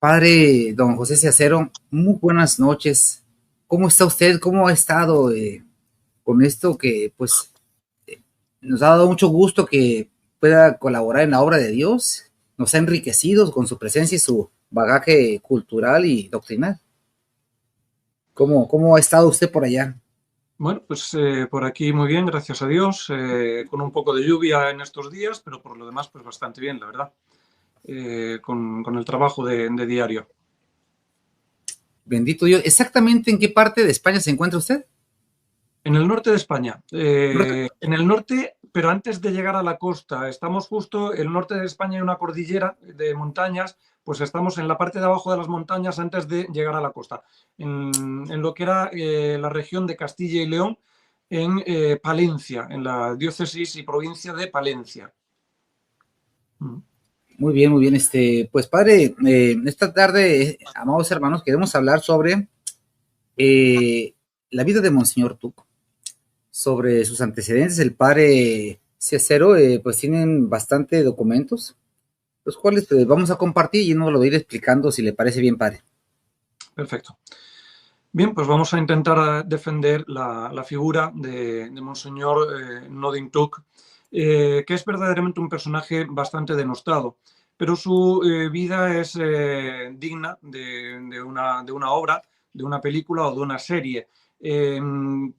Padre don José Ciacero, muy buenas noches. ¿Cómo está usted? ¿Cómo ha estado con esto que pues nos ha dado mucho gusto que pueda colaborar en la obra de Dios? Nos ha enriquecido con su presencia y su bagaje cultural y doctrinal. ¿Cómo ha estado usted por allá? Bueno, pues por aquí muy bien, gracias a Dios, con un poco de lluvia en estos días, pero por lo demás, pues bastante bien, la verdad, con el trabajo de diario. Bendito Dios. ¿Exactamente en qué parte de España se encuentra usted? En el norte de España, Norte. en el norte, pero antes de llegar a la costa, estamos justo, el norte de España hay una cordillera de montañas, pues estamos en la parte de abajo de las montañas antes de llegar a la costa, en lo que era la región de Castilla y León, en Palencia, en la diócesis y provincia de Palencia. Mm. Muy bien, muy bien. Pues padre, esta tarde, amados hermanos, queremos hablar sobre la vida de Monseñor Tuc, sobre sus antecedentes. El padre Ciacero, pues tienen bastante documentos, los cuales pues, vamos a compartir y nos lo voy a ir explicando si le parece bien, padre. Perfecto. Bien, pues vamos a intentar defender la figura de Monseñor Nodin Tuk, que es verdaderamente un personaje bastante denostado, pero su vida es digna de una obra, de una película o de una serie.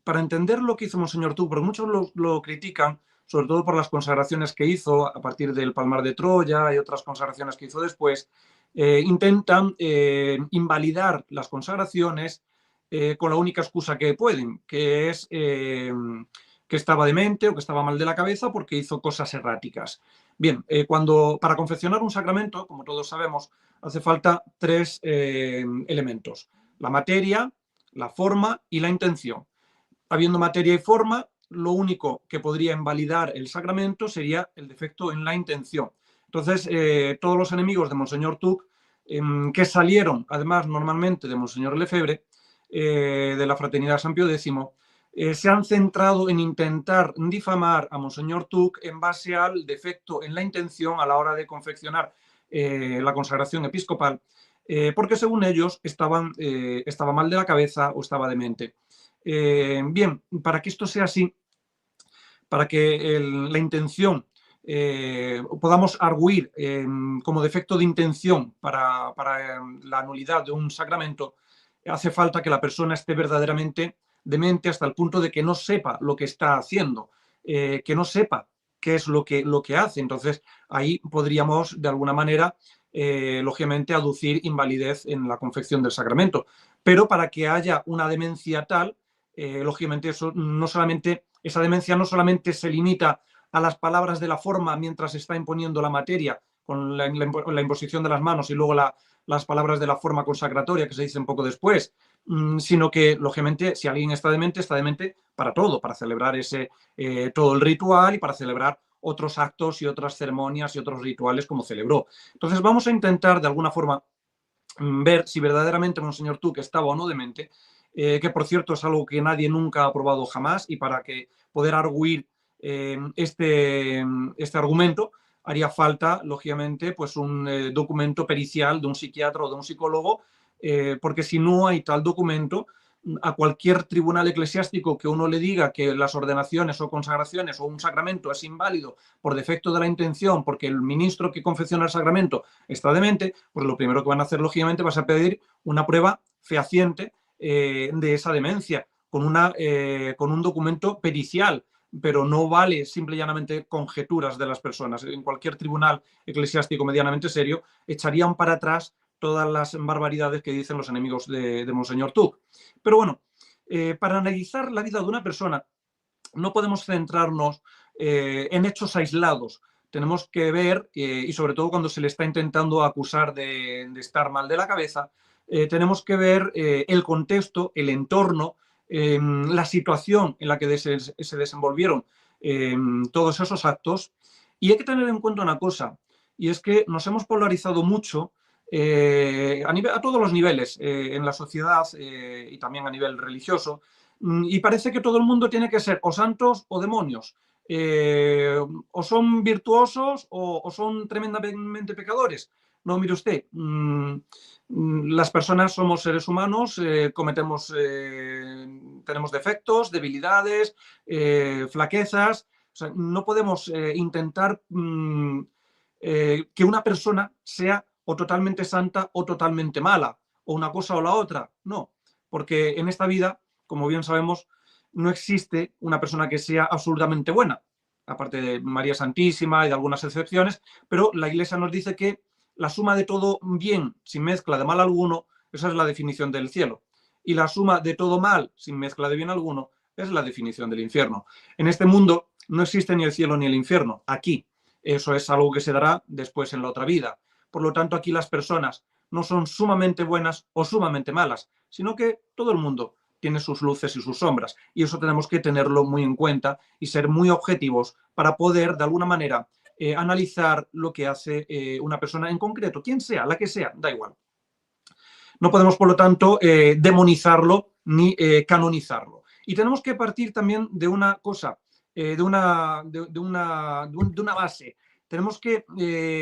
Para entender lo que hizo Monseñor Tuk, porque muchos lo critican, sobre todo por las consagraciones que hizo a partir del Palmar de Troya y otras consagraciones que hizo después, intentan invalidar las consagraciones con la única excusa que pueden, que es que estaba demente o que estaba mal de la cabeza porque hizo cosas erráticas. Bien, para confeccionar un sacramento, como todos sabemos, hace falta tres elementos: la materia, la forma y la intención. Habiendo materia y forma, lo único que podría invalidar el sacramento sería el defecto en la intención. Entonces, todos los enemigos de Monseñor Tuc, que salieron además normalmente de Monseñor Lefebvre, de la Fraternidad San Pío X, se han centrado en intentar difamar a Monseñor Tuc en base al defecto en la intención a la hora de confeccionar la consagración episcopal, porque según ellos estaba mal de la cabeza o estaba demente. Bien, para que esto sea así, para que la intención podamos arguir como defecto de intención para la nulidad de un sacramento, hace falta que la persona esté verdaderamente demente hasta el punto de que no sepa lo que está haciendo, que no sepa qué es lo que hace. Entonces, ahí podríamos, de alguna manera, lógicamente, aducir invalidez en la confección del sacramento. Pero para que haya una demencia tal, lógicamente, esa demencia no solamente se limita a las palabras de la forma mientras se está imponiendo la materia con la imposición de las manos y luego las palabras de la forma consacratoria que se dicen poco después, sino que, lógicamente, si alguien está demente para todo, para celebrar todo el ritual y para celebrar otros actos y otras ceremonias y otros rituales como celebró. Entonces vamos a intentar, de alguna forma, ver si verdaderamente Monseñor Tuc estaba o no demente, que por cierto es algo que nadie nunca ha probado jamás, y para que poder arguir este argumento haría falta, lógicamente, pues un documento pericial de un psiquiatra o de un psicólogo, porque si no hay tal documento, a cualquier tribunal eclesiástico que uno le diga que las ordenaciones o consagraciones o un sacramento es inválido por defecto de la intención, porque el ministro que confecciona el sacramento está demente, pues lo primero que van a hacer, lógicamente, va a pedir una prueba fehaciente de esa demencia, con un documento pericial, pero no vale simple y llanamente conjeturas de las personas. En cualquier tribunal eclesiástico medianamente serio echarían para atrás todas las barbaridades que dicen los enemigos de Monseñor Tuc. Pero bueno, para analizar la vida de una persona no podemos centrarnos en hechos aislados. Tenemos que ver, y sobre todo cuando se le está intentando acusar de estar mal de la cabeza, tenemos que ver el contexto, el entorno, la situación en la que se desenvolvieron todos esos actos. Y hay que tener en cuenta una cosa, y es que nos hemos polarizado mucho a todos los niveles, en la sociedad y también a nivel religioso, y parece que todo el mundo tiene que ser o santos o demonios, o son virtuosos o son tremendamente pecadores. No, mire usted, las personas somos seres humanos, tenemos defectos, debilidades, flaquezas. O sea, no podemos intentar que una persona sea o totalmente santa o totalmente mala, o una cosa o la otra. No, porque en esta vida, como bien sabemos, no existe una persona que sea absolutamente buena, aparte de María Santísima y de algunas excepciones, pero la Iglesia nos dice que la suma de todo bien, sin mezcla de mal alguno, esa es la definición del cielo. Y la suma de todo mal, sin mezcla de bien alguno, es la definición del infierno. En este mundo no existe ni el cielo ni el infierno, aquí. Eso es algo que se dará después en la otra vida. Por lo tanto, aquí las personas no son sumamente buenas o sumamente malas, sino que todo el mundo tiene sus luces y sus sombras. Y eso tenemos que tenerlo muy en cuenta y ser muy objetivos para poder, de alguna manera, analizar lo que hace una persona en concreto, quien sea, la que sea, da igual. No podemos, por lo tanto, demonizarlo ni canonizarlo. Y tenemos que partir también de una cosa, de una base. Tenemos que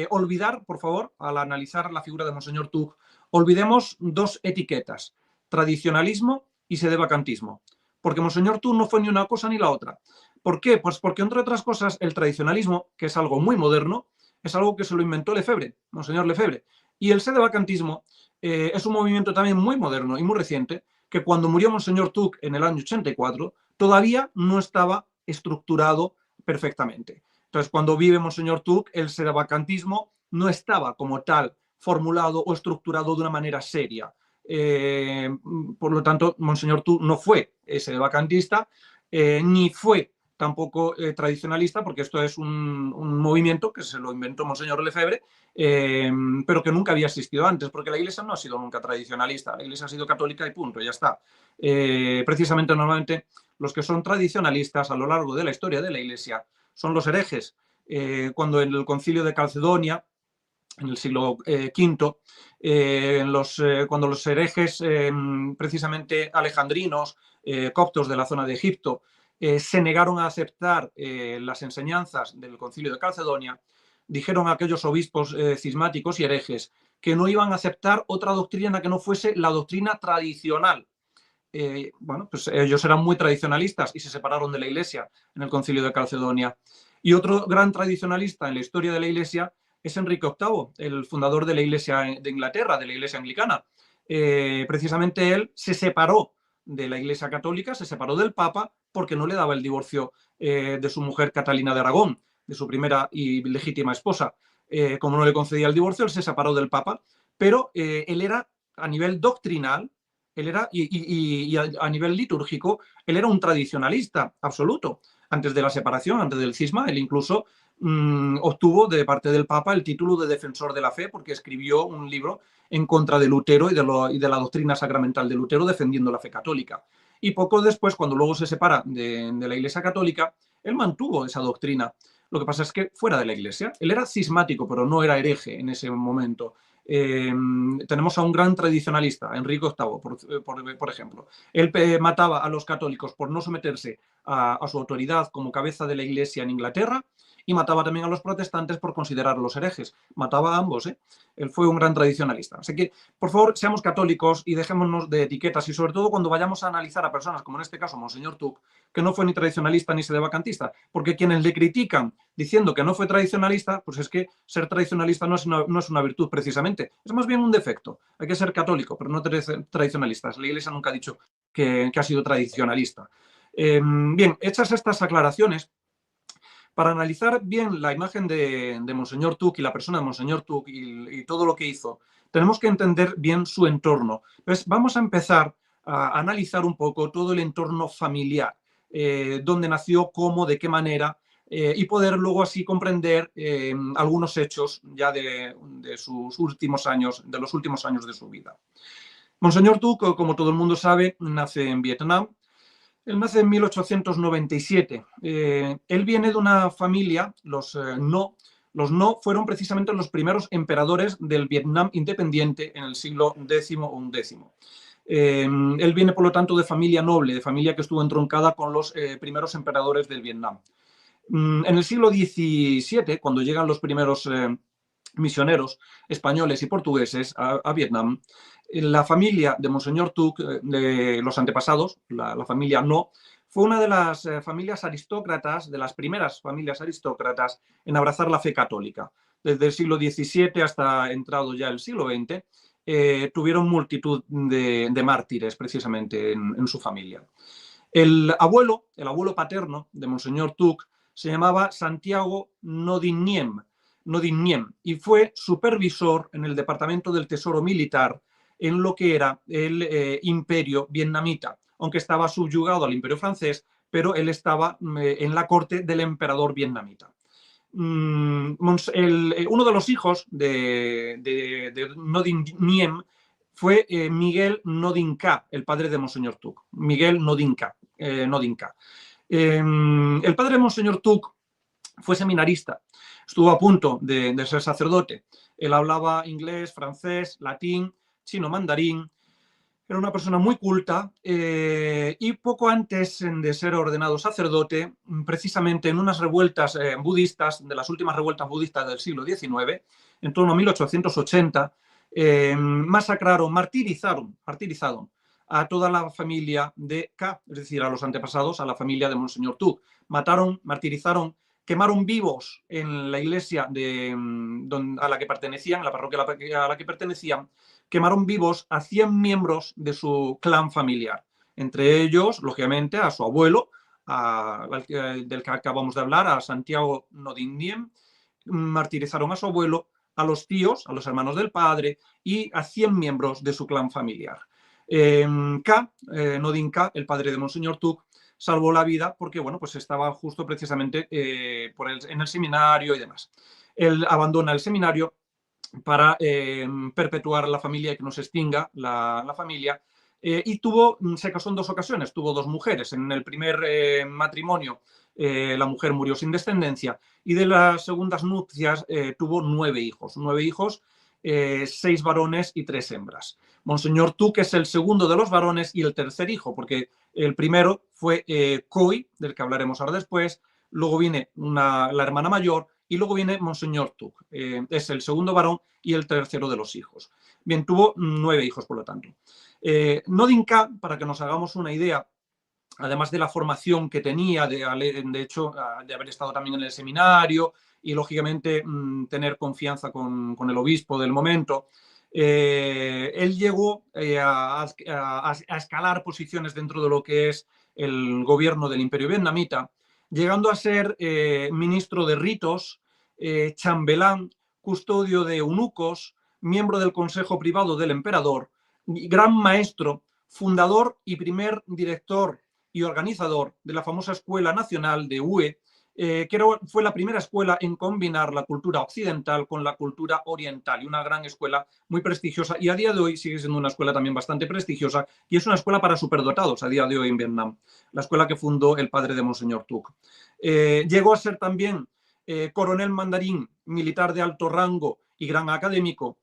olvidar, por favor, al analizar la figura de Monseñor Tuc, olvidemos dos etiquetas, tradicionalismo y sedevacantismo. Porque Monseñor Tuc no fue ni una cosa ni la otra. ¿Por qué? Pues porque, entre otras cosas, el tradicionalismo, que es algo muy moderno, es algo que se lo inventó Lefebvre, Monseñor Lefebvre. Y el sedevacantismo es un movimiento también muy moderno y muy reciente, que cuando murió Monseñor Tuc en el año 84, todavía no estaba estructurado perfectamente. Entonces, cuando vive Monseñor Tuc, el sedevacantismo no estaba como tal formulado o estructurado de una manera seria. Por lo tanto, Monseñor Tuc no fue sedevacantista, ni fue tampoco tradicionalista, porque esto es un movimiento que se lo inventó Monseñor Lefebvre, pero que nunca había existido antes, porque la Iglesia no ha sido nunca tradicionalista, la Iglesia ha sido católica y punto, ya está. Precisamente, normalmente, los que son tradicionalistas a lo largo de la historia de la Iglesia son los herejes. Cuando en el Concilio de Calcedonia, en el siglo V, cuando los herejes precisamente alejandrinos, coptos de la zona de Egipto, se negaron a aceptar las enseñanzas del Concilio de Calcedonia, dijeron a aquellos obispos cismáticos y herejes que no iban a aceptar otra doctrina que no fuese la doctrina tradicional. Bueno, pues ellos eran muy tradicionalistas y se separaron de la Iglesia en el Concilio de Calcedonia. Y otro gran tradicionalista en la historia de la Iglesia es Enrique VIII, el fundador de la Iglesia de Inglaterra, de la Iglesia anglicana. Precisamente él se separó de la Iglesia católica, se separó del Papa porque no le daba el divorcio de su mujer Catalina de Aragón, de su primera y legítima esposa. Como no le concedía el divorcio, él se separó del Papa, pero él era, a nivel doctrinal, él era, y a nivel litúrgico, él era un tradicionalista absoluto. Antes de la separación, antes del cisma, él incluso obtuvo de parte del Papa el título de defensor de la fe porque escribió un libro en contra de Lutero y de la doctrina sacramental de Lutero defendiendo la fe católica. Y poco después, cuando luego se separa de la Iglesia católica, él mantuvo esa doctrina. Lo que pasa es que fuera de la Iglesia, él era cismático, pero no era hereje en ese momento. Tenemos a un gran tradicionalista, Enrique VIII, por ejemplo. Él mataba a los católicos por no someterse a su autoridad como cabeza de la Iglesia en Inglaterra y mataba también a los protestantes por considerarlos herejes. Mataba a ambos, ¿eh? Él fue un gran tradicionalista. Así que, por favor, seamos católicos y dejémonos de etiquetas y sobre todo cuando vayamos a analizar a personas, como en este caso Monseñor Tuc, que no fue ni tradicionalista ni sedevacantista, porque quienes le critican diciendo que no fue tradicionalista, pues es que ser tradicionalista no es una virtud precisamente, es más bien un defecto. Hay que ser católico, pero no tradicionalistas. La Iglesia nunca ha dicho que ha sido tradicionalista. Bien, hechas estas aclaraciones, para analizar bien la imagen de Monseñor Tuc y la persona de Monseñor Tuc y todo lo que hizo, tenemos que entender bien su entorno. Entonces, vamos a empezar a analizar un poco todo el entorno familiar, dónde nació, cómo, de qué manera, y poder luego así comprender algunos hechos ya de sus últimos años, de los últimos años de su vida. Monseñor Tuc, como todo el mundo sabe, nace en Vietnam. Él nace en 1897. Él viene de una familia, los No. Los No fueron precisamente los primeros emperadores del Vietnam independiente en el siglo X o XI. Él viene, por lo tanto, de familia noble, de familia que estuvo entroncada con los primeros emperadores del Vietnam. En el siglo XVII, cuando llegan los primeros misioneros españoles y portugueses a Vietnam. La familia de Monseñor Tuc, de los antepasados, la familia No, fue una de las familias aristócratas, de las primeras familias aristócratas en abrazar la fe católica. Desde el siglo XVII hasta entrado ya el siglo XX, tuvieron multitud de mártires precisamente en su familia. El abuelo paterno de Monseñor Tuc se llamaba Santiago Nodiniem, y fue supervisor en el Departamento del Tesoro Militar en lo que era el imperio vietnamita, aunque estaba subyugado al imperio francés, pero él estaba en la corte del emperador vietnamita. Uno de los hijos de Nodin Niem fue Miguel Nodinka, el padre de Monseñor Tuc. Miguel Nodinka. El padre de Monseñor Tuc fue seminarista, estuvo a punto de ser sacerdote. Él hablaba inglés, francés, latín, chino mandarín. Era una persona muy culta y poco antes de ser ordenado sacerdote, precisamente en unas revueltas budistas, de las últimas revueltas budistas del siglo XIX, en torno a 1880, martirizaron a toda la familia de K, es decir, a los antepasados, a la familia de Monseñor Tuc. Martirizaron, quemaron vivos en la iglesia a la que pertenecían, la parroquia a la que pertenecían, quemaron vivos a 100 miembros de su clan familiar. Entre ellos, lógicamente, a su abuelo, del que acabamos de hablar, a Santiago Nodiniem. Martirizaron a su abuelo, a los tíos, a los hermanos del padre y a 100 miembros de su clan familiar. Nodin K, el padre de Monseñor Tuc, salvó la vida porque, bueno, pues estaba justo precisamente en el seminario y demás. Él abandona el seminario para perpetuar la familia y que no se extinga la familia. Y se casó en 2 ocasiones, tuvo 2 mujeres. En el primer matrimonio la mujer murió sin descendencia y de las segundas nupcias tuvo 9 hijos. 9 hijos, 6 varones y 3 hembras. Monseñor Tuc es el segundo de los varones y el tercer hijo, porque el primero fue Coy, del que hablaremos ahora después, luego viene la hermana mayor y luego viene Monseñor Tuc. Es el segundo varón y el tercero de los hijos. Bien, tuvo 9 hijos, por lo tanto. Nodin K, para que nos hagamos una idea, además de la formación que tenía, de hecho, de haber estado también en el seminario y, lógicamente, tener confianza con el obispo del momento, él llegó a escalar posiciones dentro de lo que es el gobierno del imperio vietnamita, llegando a ser ministro de ritos, chambelán, custodio de eunucos, miembro del consejo privado del emperador, gran maestro, fundador y primer director y organizador de la famosa Escuela Nacional de Hue, que fue la primera escuela en combinar la cultura occidental con la cultura oriental, y una gran escuela muy prestigiosa, y a día de hoy sigue siendo una escuela también bastante prestigiosa, y es una escuela para superdotados a día de hoy en Vietnam, la escuela que fundó el padre de Monseñor Tuc. Llegó a ser también coronel mandarín, militar de alto rango y gran académico,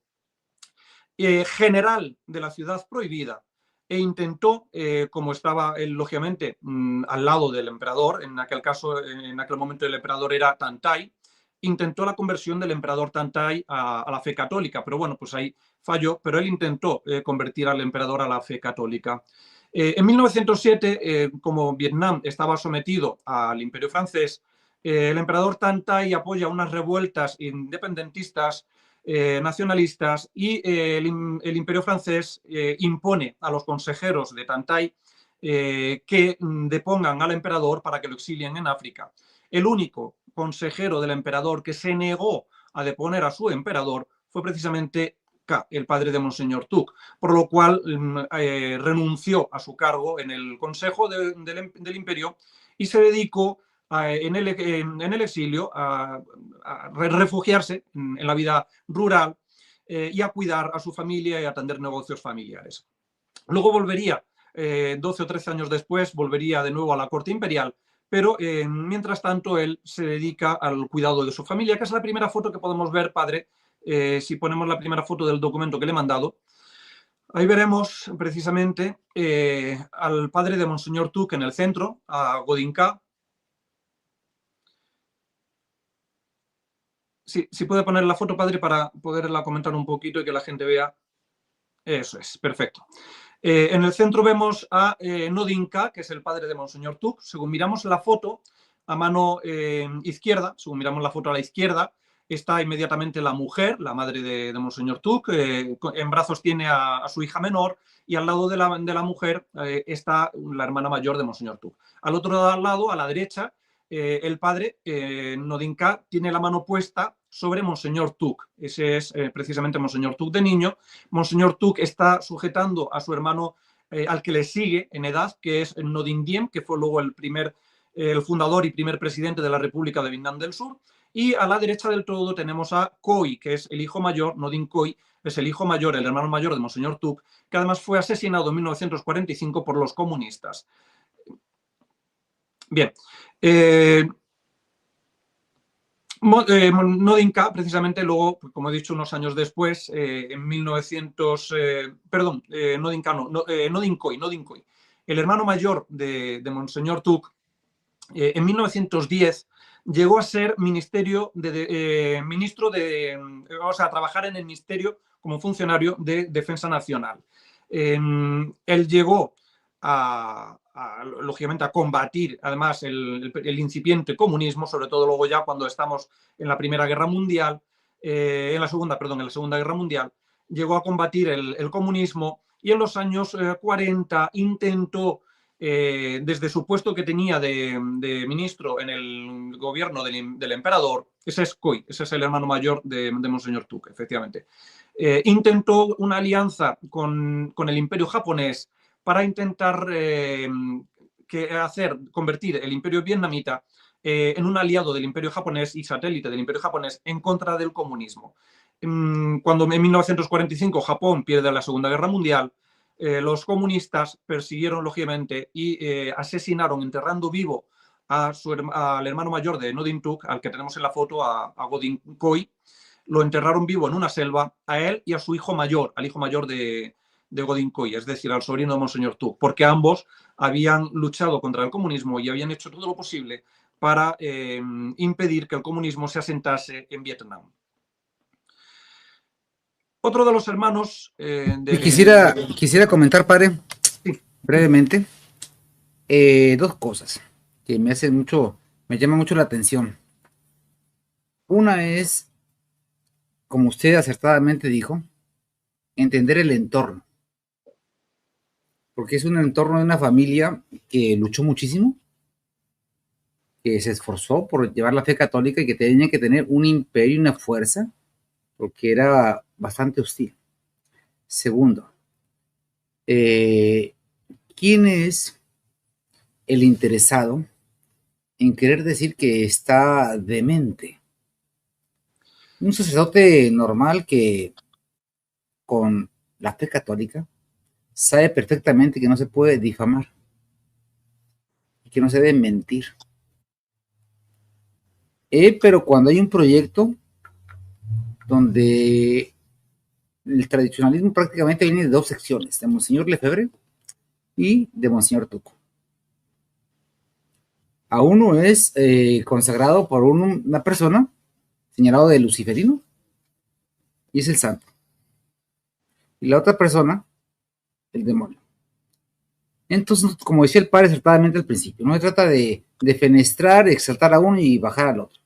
general de la ciudad prohibida, e intentó, como estaba él, lógicamente, al lado del emperador, en aquel momento el emperador era Tan Tai, intentó la conversión del emperador Tan Tai a la fe católica, pero bueno, pues ahí falló, pero él intentó convertir al emperador a la fe católica. En 1907, como Vietnam estaba sometido al imperio francés, el emperador Tan Tai apoya unas revueltas independentistas nacionalistas, y el imperio francés impone a los consejeros de Tan Tai que depongan al emperador para que lo exilien en África. El único consejero del emperador que se negó a deponer a su emperador fue precisamente K, el padre de Monseñor Tuc, por lo cual renunció a su cargo en el consejo del imperio y se dedicó en el exilio a refugiarse en la vida rural y a cuidar a su familia y a atender negocios familiares. Luego volvería, 12 o 13 años después, volvería de nuevo a la corte imperial, pero mientras tanto él se dedica al cuidado de su familia, que es la primera foto que podemos ver, padre, si ponemos la primera foto del documento que le he mandado. Ahí veremos precisamente al padre de Monseñor Tuc en el centro, a Godin K. si puede poner la foto, padre, para poderla comentar un poquito y que la gente vea. Eso es, perfecto. En el centro vemos a Nodin K, que es el padre de Monseñor Tuc. Según miramos la foto a mano izquierda, según miramos la foto a la izquierda, está inmediatamente la mujer, la madre de Monseñor Tuc. En brazos tiene a su hija menor y al lado de la mujer está la hermana mayor de Monseñor Tuc. Al otro lado, a la derecha, el padre, Nodin K, tiene la mano puesta sobre Monseñor Tuc. Ese es precisamente Monseñor Tuc de niño. Monseñor Tuc está sujetando a su hermano al que le sigue en edad, que es Nodin Diem, que fue luego el fundador y primer presidente de la República de Vietnam del Sur. Y a la derecha del todo tenemos a Coi, que es el hijo mayor, Nodin Coi, es el hijo mayor, el hermano mayor de Monseñor Tuc, que además fue asesinado en 1945 por los comunistas. Bien. Nodin K, precisamente, luego, como he dicho, unos años después, en 1900... Nodin K no, Nodin Coi, el hermano mayor de Monseñor Tuc, en 1910 llegó a ser ministro a trabajar en el ministerio como funcionario de Defensa Nacional. Él llegó lógicamente a combatir además el incipiente comunismo, sobre todo luego ya cuando estamos en la Primera Guerra Mundial, en la Segunda Guerra Mundial, llegó a combatir el comunismo y en los años 40 intentó, desde su puesto que tenía de ministro en el gobierno del emperador, ese es Coi, ese es el hermano mayor de Monseñor Tuc, efectivamente, intentó una alianza con el imperio japonés para intentar convertir el imperio vietnamita en un aliado del imperio japonés y satélite del imperio japonés en contra del comunismo. Cuando en 1945 Japón pierde la Segunda Guerra Mundial, los comunistas persiguieron lógicamente y asesinaron, enterrando vivo al hermano mayor de Nodin Tuc, al que tenemos en la foto, a Godin Coi. Lo enterraron vivo en una selva, a él y a su hijo mayor, al hijo mayor de Godin Coi, es decir, al sobrino de Monseñor Tuc, porque ambos habían luchado contra el comunismo y habían hecho todo lo posible para impedir que el comunismo se asentase en Vietnam. Otro de los hermanos... Quisiera comentar, padre, sí, brevemente, dos cosas que me llaman mucho la atención. Una es, como usted acertadamente dijo, entender el entorno. Porque es un entorno de una familia que luchó muchísimo, que se esforzó por llevar la fe católica y que tenía que tener un imperio y una fuerza, porque era bastante hostil. Segundo, ¿quién es el interesado en querer decir que está demente? Un sacerdote normal que con la fe católica sabe perfectamente que no se puede difamar y que no se debe mentir. Pero cuando hay un proyecto donde el tradicionalismo prácticamente viene de dos secciones, de Monseñor Lefebvre y de Monseñor Tuc. A uno es consagrado por una persona señalado de luciferino y es el santo. Y la otra persona, el demonio. Entonces, como decía el padre acertadamente al principio, no se trata de defenestrar, exaltar a uno y bajar al otro.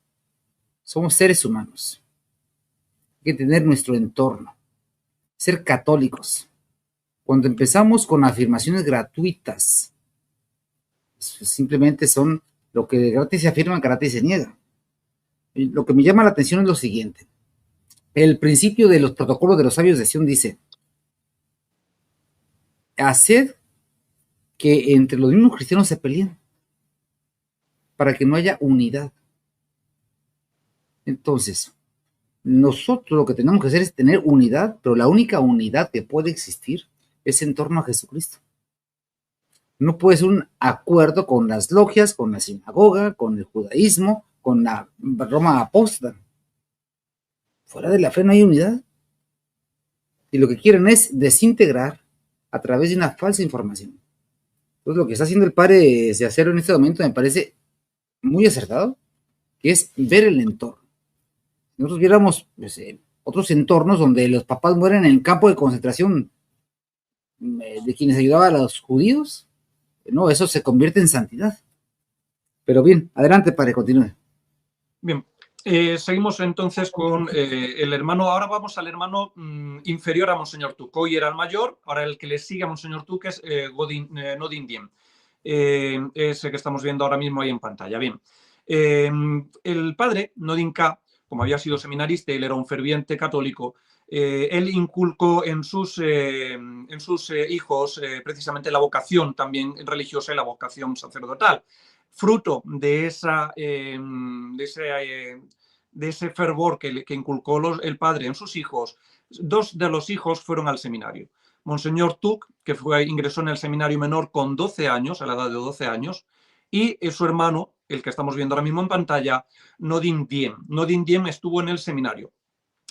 Somos seres humanos. Hay que tener nuestro entorno. Ser católicos. Cuando empezamos con afirmaciones gratuitas, simplemente son lo que gratis se afirma, gratis se niega. Lo que me llama la atención es lo siguiente. El principio de los protocolos de los sabios de Sion dice: haced que entre los mismos cristianos se peleen para que no haya unidad. Entonces, nosotros lo que tenemos que hacer es tener unidad, pero la única unidad que puede existir es en torno a Jesucristo. No puede ser un acuerdo con las logias, con la sinagoga, con el judaísmo, con la Roma apóstata. Fuera de la fe no hay unidad. Y lo que quieren es desintegrar a través de una falsa información. Entonces, lo que está haciendo el padre de Acero en este momento me parece muy acertado, que es ver el entorno. nosotros viéramos pues, otros entornos donde los papás mueren en el campo de concentración de quienes ayudaban a los judíos, no, eso se convierte en santidad. Pero bien, adelante, padre, continúe. Bien, seguimos entonces con el hermano. Ahora vamos al hermano inferior a Monseñor Tuc. Hoy era el mayor, ahora el que le sigue a Monseñor Tuc es Nodin Diem. Ese que estamos viendo ahora mismo ahí en pantalla. Bien, el padre Nodin K, como había sido seminarista, él era un ferviente católico. Él inculcó en sus hijos precisamente la vocación también religiosa y la vocación sacerdotal. Fruto de ese fervor que inculcó el padre en sus hijos, dos de los hijos fueron al seminario. Monseñor Tuc, que ingresó en el seminario menor con 12 años, a la edad de 12 años, y su hermano, el que estamos viendo ahora mismo en pantalla, Nodin Diem. Nodin Diem estuvo en el seminario.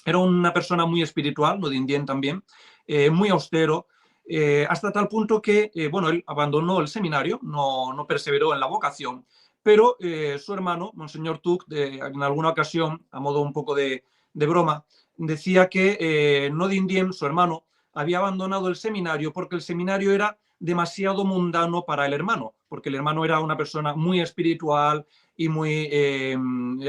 Era una persona muy espiritual, Nodin Diem también, muy austero, hasta tal punto que, bueno, él abandonó el seminario, no perseveró en la vocación, pero su hermano, Monseñor Tuc, en alguna ocasión, a modo un poco de broma, decía que Nodin Diem, su hermano, había abandonado el seminario porque el seminario era demasiado mundano para el hermano, porque el hermano era una persona muy espiritual y muy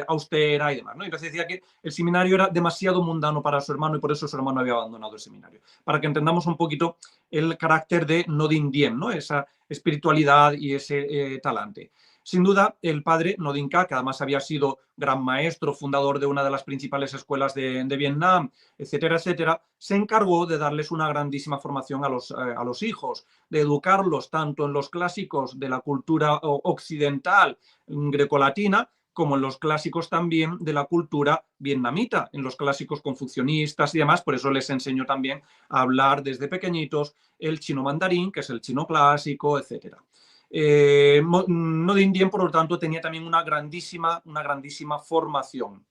austera y demás, ¿no? Y entonces decía que el seminario era demasiado mundano para su hermano y por eso su hermano había abandonado el seminario. Para que entendamos un poquito el carácter de Nodin Diem, ¿no? Esa espiritualidad y ese talante. Sin duda, el padre Nodin K, que además había sido gran maestro, fundador de una de las principales escuelas de Vietnam, etcétera, etcétera, se encargó de darles una grandísima formación a los hijos, de educarlos tanto en los clásicos de la cultura occidental grecolatina, como en los clásicos también de la cultura vietnamita, en los clásicos confucionistas y demás. Por eso les enseñó también a hablar desde pequeñitos el chino mandarín, que es el chino clásico, etcétera. Nodin Diem, por lo tanto, tenía también una grandísima formación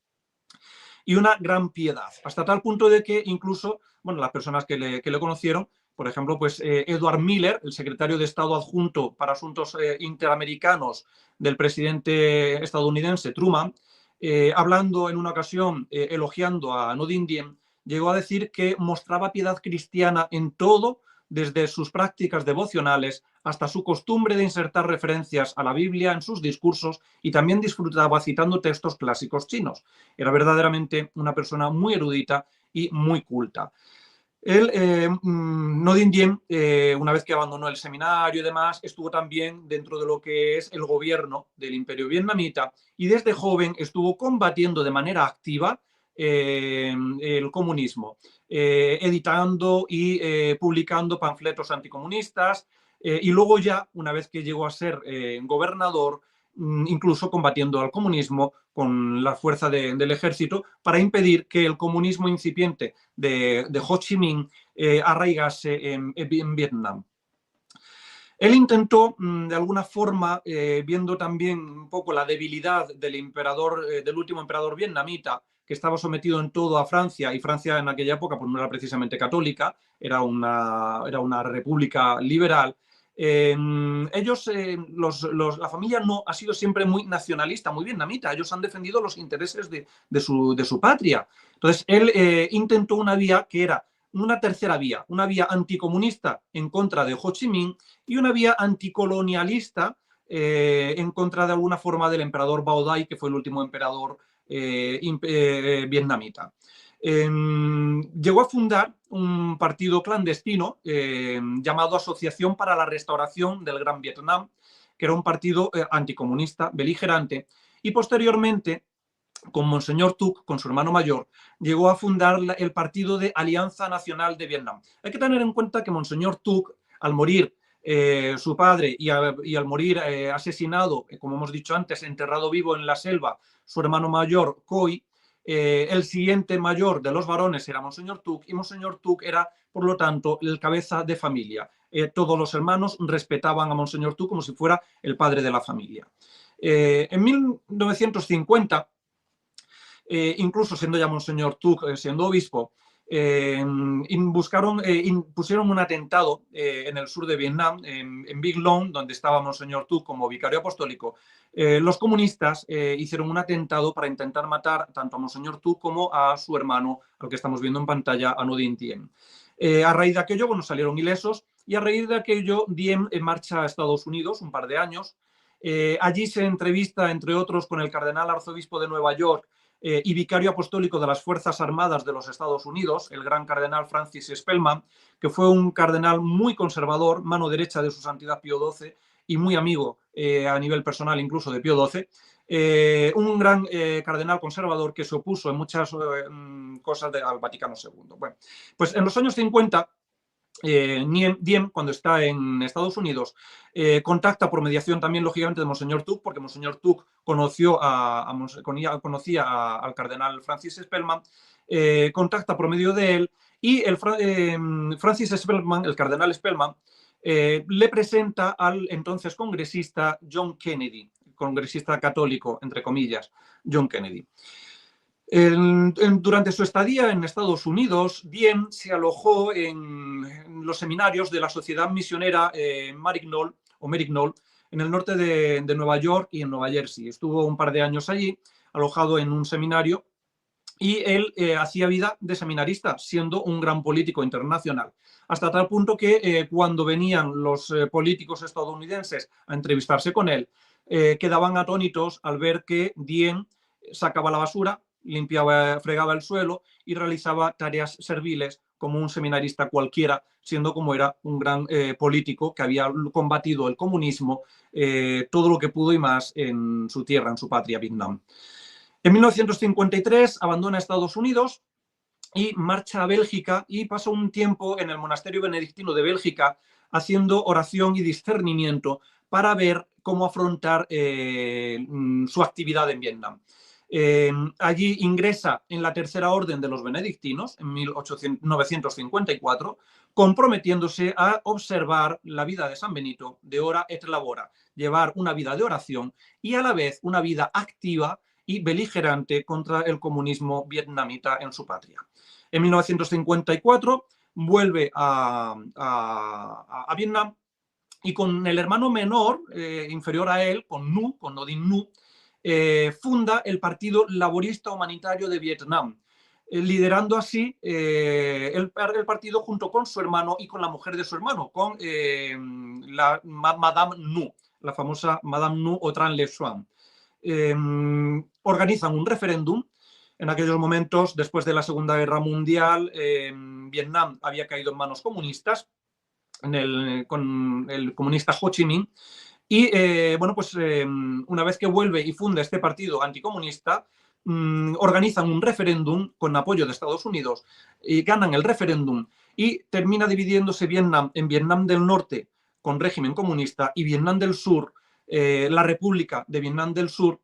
y una gran piedad, hasta tal punto de que incluso, bueno, las personas que le conocieron, por ejemplo, pues Edward Miller, el secretario de Estado adjunto para asuntos interamericanos del presidente estadounidense Truman, hablando en una ocasión, elogiando a Nodin Diem, llegó a decir que mostraba piedad cristiana en todo, desde sus prácticas devocionales hasta su costumbre de insertar referencias a la Biblia en sus discursos, y también disfrutaba citando textos clásicos chinos. Era verdaderamente una persona muy erudita y muy culta. Él, Nodin Diem, una vez que abandonó el seminario y demás, estuvo también dentro de lo que es el gobierno del Imperio Vietnamita y desde joven estuvo combatiendo de manera activa el comunismo, editando y publicando panfletos anticomunistas, y luego ya, una vez que llegó a ser gobernador, incluso combatiendo al comunismo con la fuerza del ejército para impedir que el comunismo incipiente de Ho Chi Minh arraigase en Vietnam. Él intentó, de alguna forma, viendo también un poco la debilidad del emperador, del último emperador vietnamita, que estaba sometido en todo a Francia, y Francia en aquella época pues, no era precisamente católica, era una república liberal. Ellos, la familia no ha sido siempre muy nacionalista, muy vietnamita. Ellos han defendido los intereses de su patria. Entonces, él intentó una vía que era una tercera vía, una vía anticomunista en contra de Ho Chi Minh y una vía anticolonialista en contra de alguna forma del emperador Bao Dai, que fue el último emperador vietnamita. Llegó a fundar un partido clandestino llamado Asociación para la Restauración del Gran Vietnam, que era un partido anticomunista, beligerante, y posteriormente, con Monseñor Tuc, con su hermano mayor, llegó a fundar el partido de Alianza Nacional de Vietnam. Hay que tener en cuenta que Monseñor Tuc, al morir su padre y al morir asesinado, como hemos dicho antes, enterrado vivo en la selva, su hermano mayor, Coi, el siguiente mayor de los varones era Monseñor Tuc, y Monseñor Tuc era, por lo tanto, el cabeza de familia. Todos los hermanos respetaban a Monseñor Tuc como si fuera el padre de la familia. En 1950, incluso siendo ya Monseñor Tuc, siendo obispo, pusieron un atentado en el sur de Vietnam, en Bic Long, donde estaba Monseñor Tu como vicario apostólico. Los comunistas hicieron un atentado para intentar matar tanto a Monseñor Tu como a su hermano, al que estamos viendo en pantalla, a Ngo Dinh Diem. A raíz de aquello, bueno, salieron ilesos, y a raíz de aquello Diem marcha a Estados Unidos un par de años. Allí se entrevista, entre otros, con el cardenal arzobispo de Nueva York y vicario apostólico de las Fuerzas Armadas de los Estados Unidos, el gran cardenal Francis Spellman, que fue un cardenal muy conservador, mano derecha de su santidad Pío XII y muy amigo a nivel personal incluso de Pío XII. Un gran cardenal conservador que se opuso en muchas cosas al Vaticano II. Bueno, pues en los años 50, Diem, cuando está en Estados Unidos, contacta por mediación también, lógicamente, de Monseñor Tuck, porque Monseñor Tuck conocía al cardenal Francis Spellman, contacta por medio de él, y Francis Spellman, el cardenal Spellman, le presenta al entonces congresista John Kennedy, congresista católico, entre comillas, John Kennedy. Durante su estadía en Estados Unidos, Diem se alojó en los seminarios de la Sociedad Misionera Maryknoll, en el norte de Nueva York y en Nueva Jersey. Estuvo un par de años allí, alojado en un seminario, y él hacía vida de seminarista, siendo un gran político internacional. Hasta tal punto que cuando venían los políticos estadounidenses a entrevistarse con él, quedaban atónitos al ver que Diem sacaba la basura, fregaba el suelo y realizaba tareas serviles como un seminarista cualquiera, siendo como era un gran político que había combatido el comunismo, todo lo que pudo y más en su tierra, en su patria, Vietnam. En 1953 abandona Estados Unidos y marcha a Bélgica y pasa un tiempo en el monasterio benedictino de Bélgica haciendo oración y discernimiento para ver cómo afrontar su actividad en Vietnam. Allí ingresa en la Tercera Orden de los Benedictinos en 1954, comprometiéndose a observar la vida de San Benito de hora et labora, llevar una vida de oración y a la vez una vida activa y beligerante contra el comunismo vietnamita en su patria. En 1954 vuelve a Vietnam y con el hermano menor, inferior a él, con Ngo Dinh Nhu, funda el Partido Laborista Humanitario de Vietnam, liderando así el partido junto con su hermano y con la mujer de su hermano, con la Madame Nhu, la famosa Madame Nhu o Tran Le Xuan. Organizan un referéndum. En aquellos momentos, después de la Segunda Guerra Mundial, Vietnam había caído en manos comunistas, con el comunista Ho Chi Minh. Y una vez que vuelve y funda este partido anticomunista, organizan un referéndum con apoyo de Estados Unidos y ganan el referéndum y termina dividiéndose Vietnam en Vietnam del Norte con régimen comunista y Vietnam del Sur, la República de Vietnam del Sur,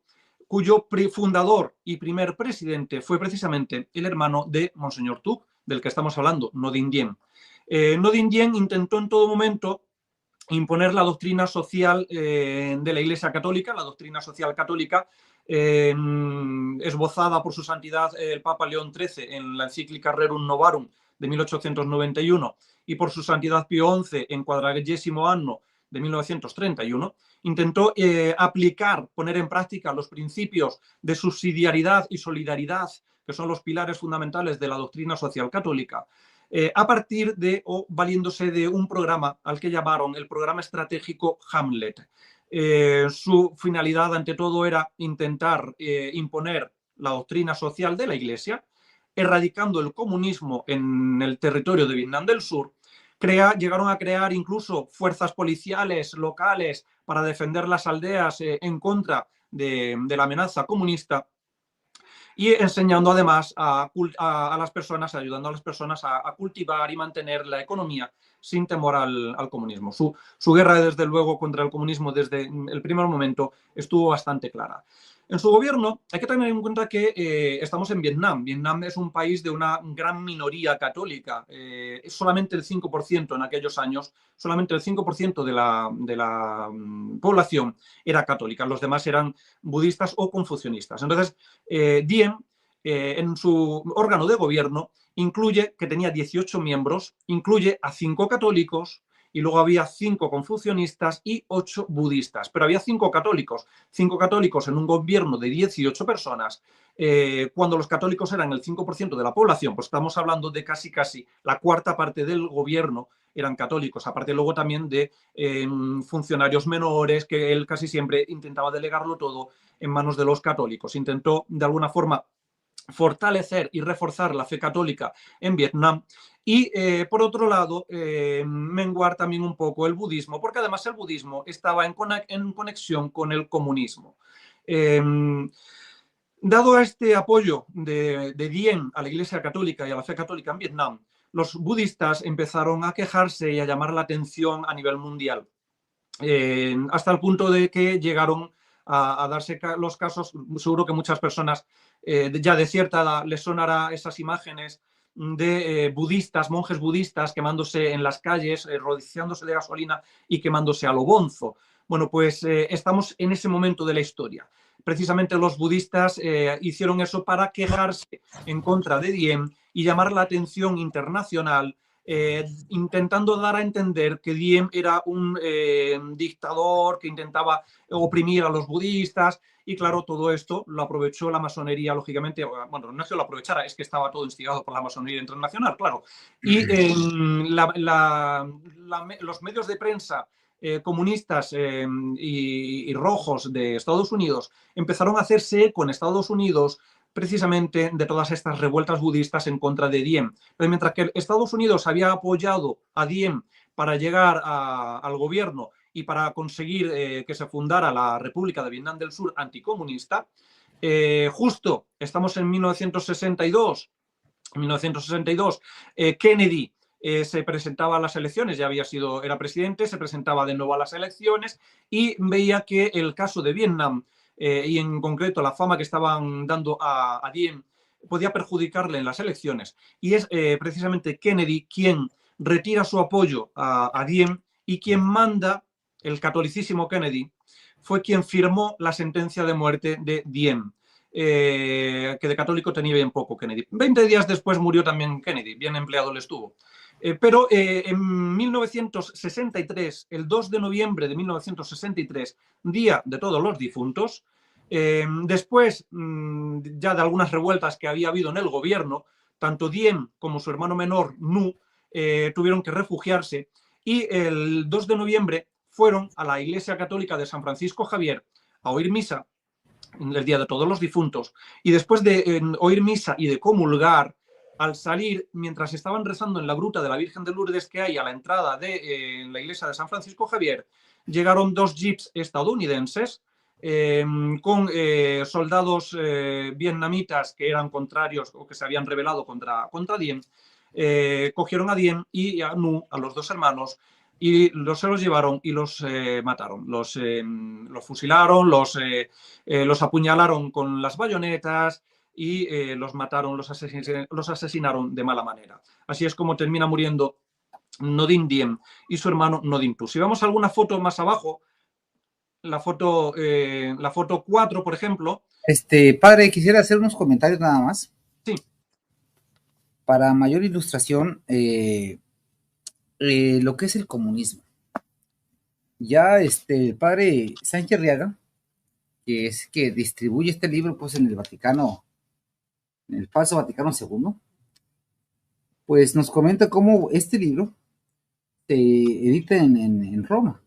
cuyo fundador y primer presidente fue precisamente el hermano de Monseñor Tuck, del que estamos hablando, Ngo Dinh Diem. Ngo Dinh Diem intentó en todo momento imponer la doctrina social de la Iglesia Católica, la doctrina social católica, esbozada por su santidad el Papa León XIII en la encíclica Rerum Novarum de 1891 y por su santidad Pío XI en Quadragesimo Anno de 1931, intentó aplicar, poner en práctica los principios de subsidiariedad y solidaridad, que son los pilares fundamentales de la doctrina social católica, a partir de o valiéndose de un programa al que llamaron el programa estratégico Hamlet. Su finalidad, ante todo, era intentar imponer la doctrina social de la Iglesia, erradicando el comunismo en el territorio de Vietnam del Sur. Llegaron a crear incluso fuerzas policiales locales para defender las aldeas en contra de la amenaza comunista, y enseñando además a las personas, ayudando a las personas a cultivar y mantener la economía sin temor al comunismo. Su guerra, desde luego, contra el comunismo desde el primer momento estuvo bastante clara. En su gobierno hay que tener en cuenta que estamos en Vietnam. Vietnam es un país de una gran minoría católica. Solamente el 5% en aquellos años, solamente el 5% de la población era católica. Los demás eran budistas o confucianistas. Entonces, Diem, en su órgano de gobierno, incluye que tenía 18 miembros, incluye a 5 católicos, y luego había 5 confucionistas y 8 budistas. Pero había 5 católicos en un gobierno de 18 personas, cuando los católicos eran el 5% de la población, pues estamos hablando de casi la cuarta parte del gobierno eran católicos, aparte luego también de funcionarios menores, que él casi siempre intentaba delegarlo todo en manos de los católicos. Intentó de alguna forma fortalecer y reforzar la fe católica en Vietnam y, por otro lado, menguar también un poco el budismo, porque además el budismo estaba en conexión con el comunismo. Dado este apoyo de Diem a la Iglesia Católica y a la fe católica en Vietnam, los budistas empezaron a quejarse y a llamar la atención a nivel mundial, hasta el punto de que llegaron a darse los casos. Seguro que muchas personas ya de cierta edad les sonará esas imágenes de budistas, monjes budistas quemándose en las calles, rociándose de gasolina y quemándose a lo bonzo. Bueno, pues estamos en ese momento de la historia. Precisamente los budistas hicieron eso para quejarse en contra de Diem y llamar la atención internacional, intentando dar a entender que Diem era un dictador que intentaba oprimir a los budistas. Y claro, todo esto lo aprovechó la masonería, lógicamente. Bueno, no es que lo aprovechara, es que estaba todo instigado por la masonería internacional, claro. Y los medios de prensa comunistas y rojos de Estados Unidos empezaron a hacerse eco en Estados Unidos precisamente de todas estas revueltas budistas en contra de Diem. Pero mientras que Estados Unidos había apoyado a Diem para llegar al gobierno y para conseguir que se fundara la República de Vietnam del Sur anticomunista, justo estamos en 1962, Kennedy se presentaba a las elecciones, era presidente, se presentaba de nuevo a las elecciones y veía que el caso de Vietnam y en concreto la fama que estaban dando a Diem podía perjudicarle en las elecciones, y es precisamente Kennedy quien retira su apoyo a Diem, y quien manda, el catolicísimo Kennedy, fue quien firmó la sentencia de muerte de Diem. Que de católico tenía bien poco Kennedy. 20 días después murió también Kennedy, bien empleado le estuvo. Pero en 1963, el 2 de noviembre de 1963, Día de Todos los Difuntos, después ya de algunas revueltas que había habido en el gobierno, tanto Diem como su hermano menor, Nu, tuvieron que refugiarse, y el 2 de noviembre fueron a la Iglesia Católica de San Francisco Javier a oír misa, el Día de Todos los Difuntos, y después de oír misa y de comulgar, al salir, mientras estaban rezando en la gruta de la Virgen de Lourdes que hay a la entrada de la iglesia de San Francisco Javier, llegaron 2 jeeps estadounidenses con soldados vietnamitas que eran contrarios o que se habían rebelado contra Diem. Cogieron a Diem y a Nu, a los 2 hermanos, y se los llevaron y los mataron. Los fusilaron, los apuñalaron con las bayonetas y los mataron, los asesinaron de mala manera. Así es como termina muriendo Ngo Dinh Diem y su hermano Ngo Dinh Thu. Si vemos alguna foto más abajo, la foto 4, por ejemplo. Padre, quisiera hacer unos comentarios nada más. Sí. Para mayor ilustración, lo que es el comunismo. Ya el padre Sánchez Riaga, que es que distribuye este libro pues en el Vaticano, en el falso Vaticano II, pues nos comenta cómo este libro se edita en Roma.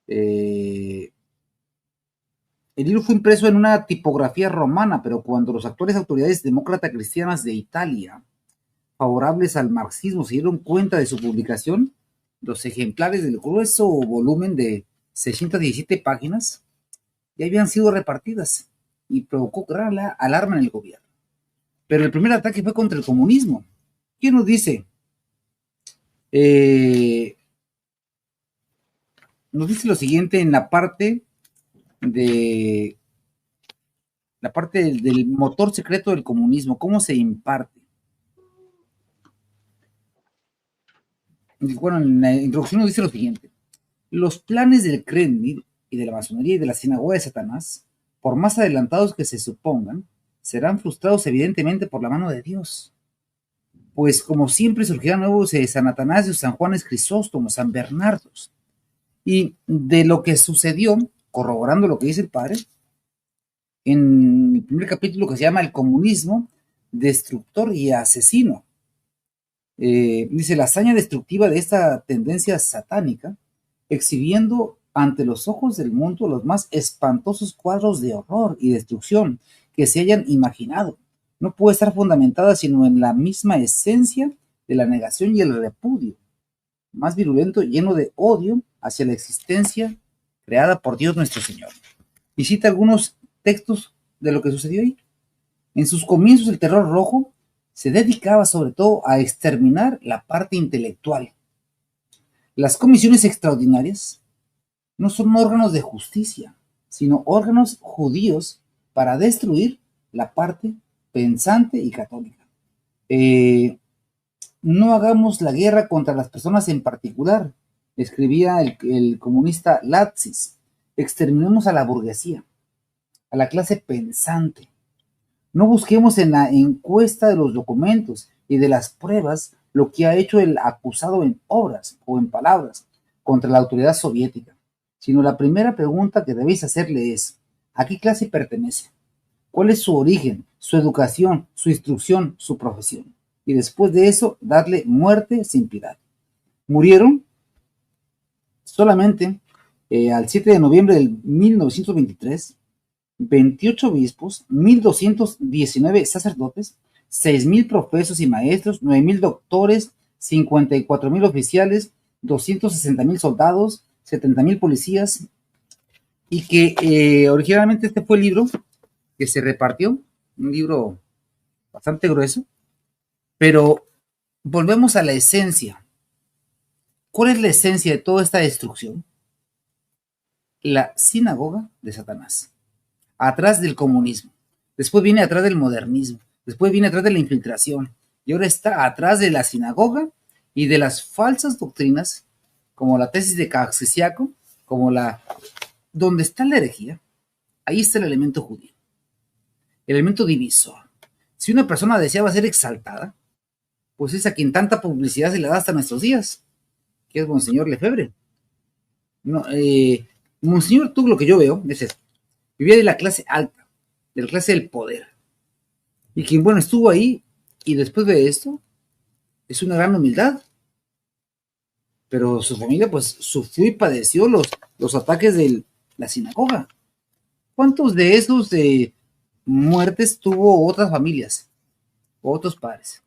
El libro fue impreso en una tipografía romana, pero cuando las actuales autoridades demócratas cristianas de Italia, favorables al marxismo, se dieron cuenta de su publicación, los ejemplares del grueso volumen de 617 páginas ya habían sido repartidas y provocó gran alarma en el gobierno. Pero el primer ataque fue contra el comunismo. ¿Quién nos dice? Nos dice lo siguiente en la parte del motor secreto del comunismo, cómo se imparte. Bueno, en la introducción nos dice lo siguiente: los planes del Kremlin y de la masonería y de la sinagoga de Satanás, por más adelantados que se supongan, serán frustrados evidentemente por la mano de Dios. pues como siempre surgirán nuevos San Atanasio, San Juanes Crisóstomos, San Bernardos. Y de lo que sucedió, corroborando lo que dice el padre, en el primer capítulo que se llama El comunismo, destructor y asesino. Dice, la hazaña destructiva de esta tendencia satánica, exhibiendo ante los ojos del mundo los más espantosos cuadros de horror y destrucción que se hayan imaginado, no puede estar fundamentada sino en la misma esencia de la negación y el repudio, más virulento, lleno de odio hacia la existencia creada por Dios nuestro Señor. Y cita algunos textos de lo que sucedió ahí. En sus comienzos el terror rojo se dedicaba sobre todo a exterminar la parte intelectual. Las comisiones extraordinarias no son órganos de justicia, sino órganos judíos para destruir la parte pensante y católica. No hagamos la guerra contra las personas en particular, escribía el comunista Latsis. Exterminemos a la burguesía, a la clase pensante. No busquemos en la encuesta de los documentos y de las pruebas lo que ha hecho el acusado en obras o en palabras contra la autoridad soviética, sino la primera pregunta que debéis hacerle es, ¿a qué clase pertenece? ¿Cuál es su origen, su educación, su instrucción, su profesión? Y después de eso, darle muerte sin piedad. Murieron solamente al 7 de noviembre del 1923, 28 obispos, 1,219 sacerdotes, 6,000 profesos y maestros, 9,000 doctores, 54,000 oficiales, 260,000 soldados, 70,000 policías, y que originalmente este fue el libro que se repartió, un libro bastante grueso, pero volvemos a la esencia. ¿Cuál es la esencia de toda esta destrucción? La sinagoga de Satanás, atrás del comunismo, después viene atrás del modernismo, después viene atrás de la infiltración, y ahora está atrás de la sinagoga y de las falsas doctrinas, como la tesis de Caxiaco, como donde está la herejía, ahí está el elemento judío, el elemento divisor. Si una persona deseaba ser exaltada, pues es a quien tanta publicidad se le da hasta nuestros días, que es Monseñor Lefebvre. No, Monseñor, tú lo que yo veo es esto. Vivía de la clase alta, de la clase del poder. Y quien, bueno, estuvo ahí y después de esto, es una gran humildad. Pero su familia, pues, sufrió y padeció los ataques de la sinagoga. ¿Cuántos de esos muertes tuvo otras familias, o otros padres?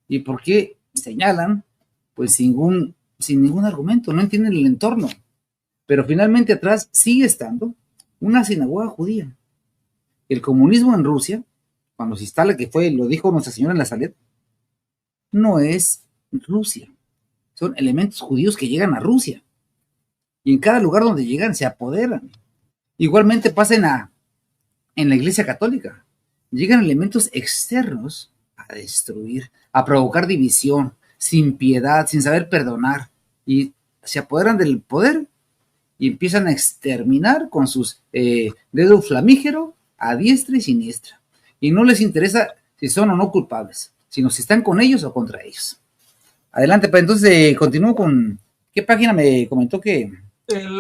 ¿Y por qué señalan? Pues sin ningún argumento, no entienden el entorno. Pero finalmente atrás sigue estando una sinagoga judía. El comunismo en Rusia, cuando se instala, que fue, lo dijo Nuestra Señora en la Salet, no es Rusia. Son elementos judíos que llegan a Rusia. Y en cada lugar donde llegan se apoderan. Igualmente pasa en la Iglesia Católica. Llegan elementos externos a destruir, a provocar división, sin piedad, sin saber perdonar. Y se apoderan del poder y empiezan a exterminar con sus dedos flamígeros a diestra y siniestra. Y no les interesa si son o no culpables, sino si están con ellos o contra ellos. Adelante, pues entonces continúo con... ¿Qué página me comentó que...?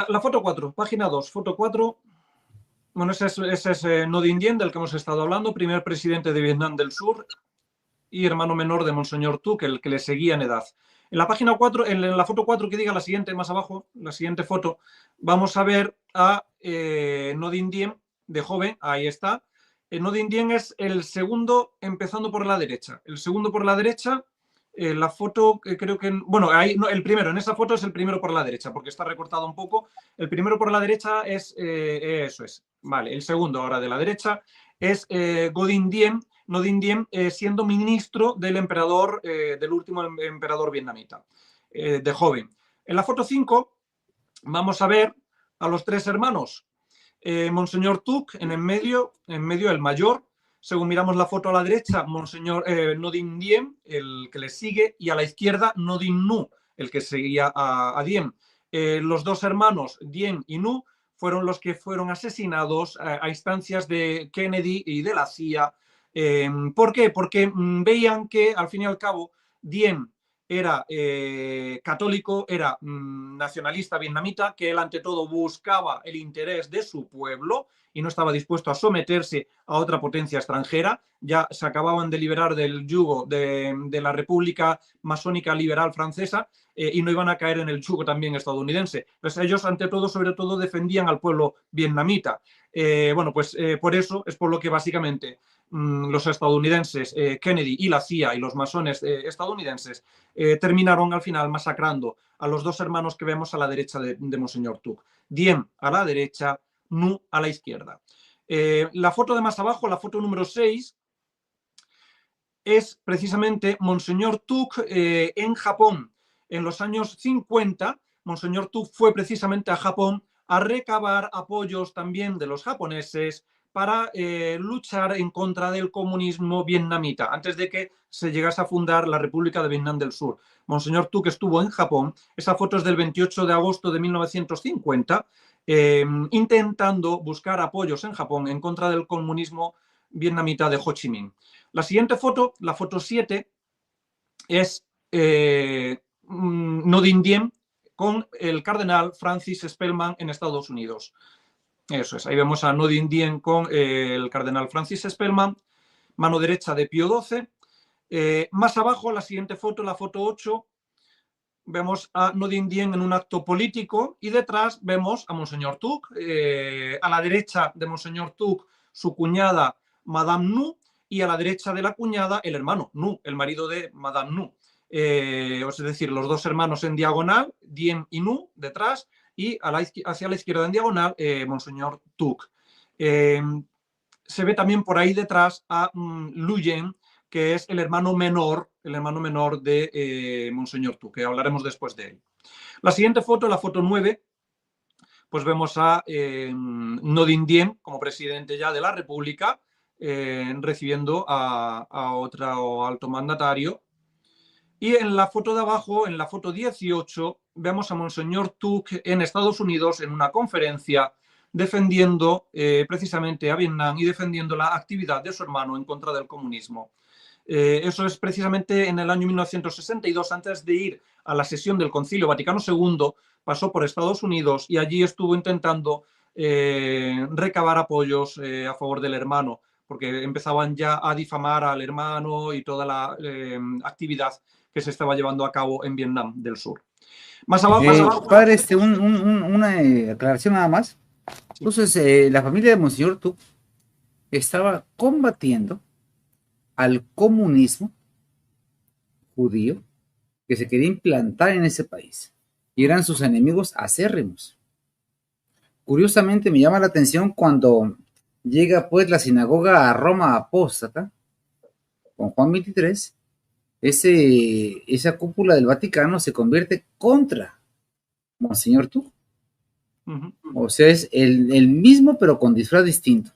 La foto 4, página 2, foto 4. Bueno, ese es Ngo Dinh Diem, del que hemos estado hablando, primer presidente de Vietnam del Sur y hermano menor de Monseñor Thuc, el que le seguía en edad. En la página 4, en la foto 4 que diga la siguiente, más abajo, la siguiente foto, vamos a ver a Ngo Dinh Diem de joven, ahí está. Ngo Dinh Diem es el segundo empezando por la derecha. El segundo por la derecha, la foto creo que... Bueno, ahí, no, el primero, en esa foto es el primero por la derecha, porque está recortado un poco. El primero por la derecha es... eso es. Vale, el segundo ahora de la derecha es Ngo Dinh Diem, Ngo Dinh Diem siendo ministro del emperador, del último emperador vietnamita, de joven. En la foto 5 vamos a ver a los tres hermanos. Monseñor Thuc en medio el mayor. Según miramos la foto a la derecha, Monseñor Ngo Dinh Diem, el que le sigue, y a la izquierda Ngo Dinh Nhu, el que seguía a Diem. Los dos hermanos, Diem y Nhu, fueron los que fueron asesinados a instancias de Kennedy y de la CIA. ¿Por qué? Porque veían que, al fin y al cabo, Diem era católico, era nacionalista vietnamita, que él ante todo buscaba el interés de su pueblo y no estaba dispuesto a someterse a otra potencia extranjera. Ya se acababan de liberar del yugo de la República Masónica Liberal Francesa y no iban a caer en el yugo también estadounidense. Pues ellos ante todo, sobre todo, defendían al pueblo vietnamita. Bueno, pues por eso es por lo que básicamente los estadounidenses, Kennedy y la CIA y los masones estadounidenses terminaron al final masacrando a los dos hermanos que vemos a la derecha de Monseñor Tuc. Diem a la derecha, Nu a la izquierda. La foto de más abajo, la foto número 6, es precisamente Monseñor Tuc en Japón. En los años 50, Monseñor Tuc fue precisamente a Japón a recabar apoyos también de los japoneses para luchar en contra del comunismo vietnamita, antes de que se llegase a fundar la República de Vietnam del Sur. Monseñor Tuc estuvo en Japón, esa foto es del 28 de agosto de 1950, intentando buscar apoyos en Japón en contra del comunismo vietnamita de Ho Chi Minh. La siguiente foto, la foto 7, es Ngo Dinh Diem con el cardenal Francis Spellman en Estados Unidos. Eso es, ahí vemos a Ngo Dinh Diem con el cardenal Francis Spellman, mano derecha de Pío XII. Más abajo, la siguiente foto, la foto 8, vemos a Ngo Dinh Diem en un acto político y detrás vemos a Monseñor Tuc, a la derecha de Monseñor Tuc, su cuñada Madame Nu, y a la derecha de la cuñada el hermano Nu, el marido de Madame Nu. Es decir, los dos hermanos en diagonal, Diem y Nu detrás, y hacia la izquierda en diagonal, Monseñor Tuc. Se ve también por ahí detrás a Luyen, que es el hermano menor de Monseñor Tuc, que hablaremos después de él. La siguiente foto, la foto 9, pues vemos a Ngo Dinh Diem como presidente ya de la República, recibiendo a otro alto mandatario. Y en la foto de abajo, en la foto 18, vemos a Monseñor Tuc en Estados Unidos en una conferencia defendiendo precisamente a Vietnam y defendiendo la actividad de su hermano en contra del comunismo. Eso es precisamente en el año 1962, antes de ir a la sesión del Concilio Vaticano II, pasó por Estados Unidos y allí estuvo intentando recabar apoyos a favor del hermano, porque empezaban ya a difamar al hermano y toda la actividad que se estaba llevando a cabo en Vietnam del Sur. Más abajo. Padre, una aclaración nada más. Sí. Entonces, la familia de Monseñor Tuc estaba combatiendo al comunismo judío que se quería implantar en ese país y eran sus enemigos acérrimos. Curiosamente me llama la atención cuando llega pues la sinagoga a Roma apóstata con Juan 23, esa cúpula del Vaticano se convierte contra Monseñor Tuc. O sea, es el mismo pero con disfraz distinto.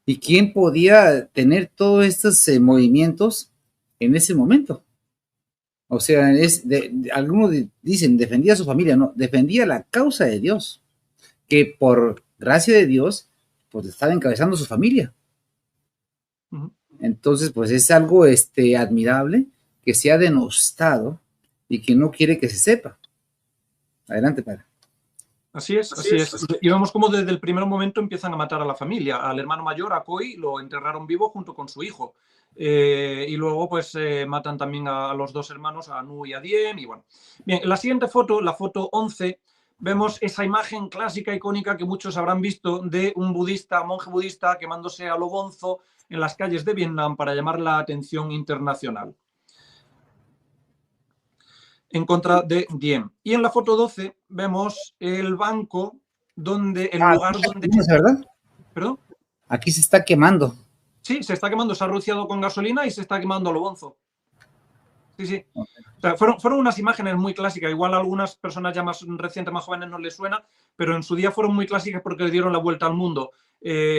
¿Y quién podía tener todos estos movimientos en ese momento? O sea, algunos dicen, defendía a su familia, no, defendía la causa de Dios, que por gracia de Dios, pues estaba encabezando su familia. Entonces, pues es algo admirable que se ha denostado y que no quiere que se sepa. Adelante, padre. Así es. Y vemos cómo desde el primer momento empiezan a matar a la familia. Al hermano mayor, a Coi, lo enterraron vivo junto con su hijo. Y luego pues matan también a los dos hermanos, a Nu y a Diem. Y bueno. Bien, en la siguiente foto, la foto 11, vemos esa imagen clásica, icónica, que muchos habrán visto de un monje budista quemándose a lo bonzo en las calles de Vietnam para llamar la atención internacional en contra de Diem. Y en la foto 12 vemos el banco donde, el lugar donde... ¿Es verdad? ¿Perdón? Aquí se está quemando. Sí, se está quemando, se ha rociado con gasolina y se está quemando a lo bonzo. Sí, sí. Okay. O sea, fueron unas imágenes muy clásicas. Igual a algunas personas ya más recientes, más jóvenes no les suena, pero en su día fueron muy clásicas porque le dieron la vuelta al mundo.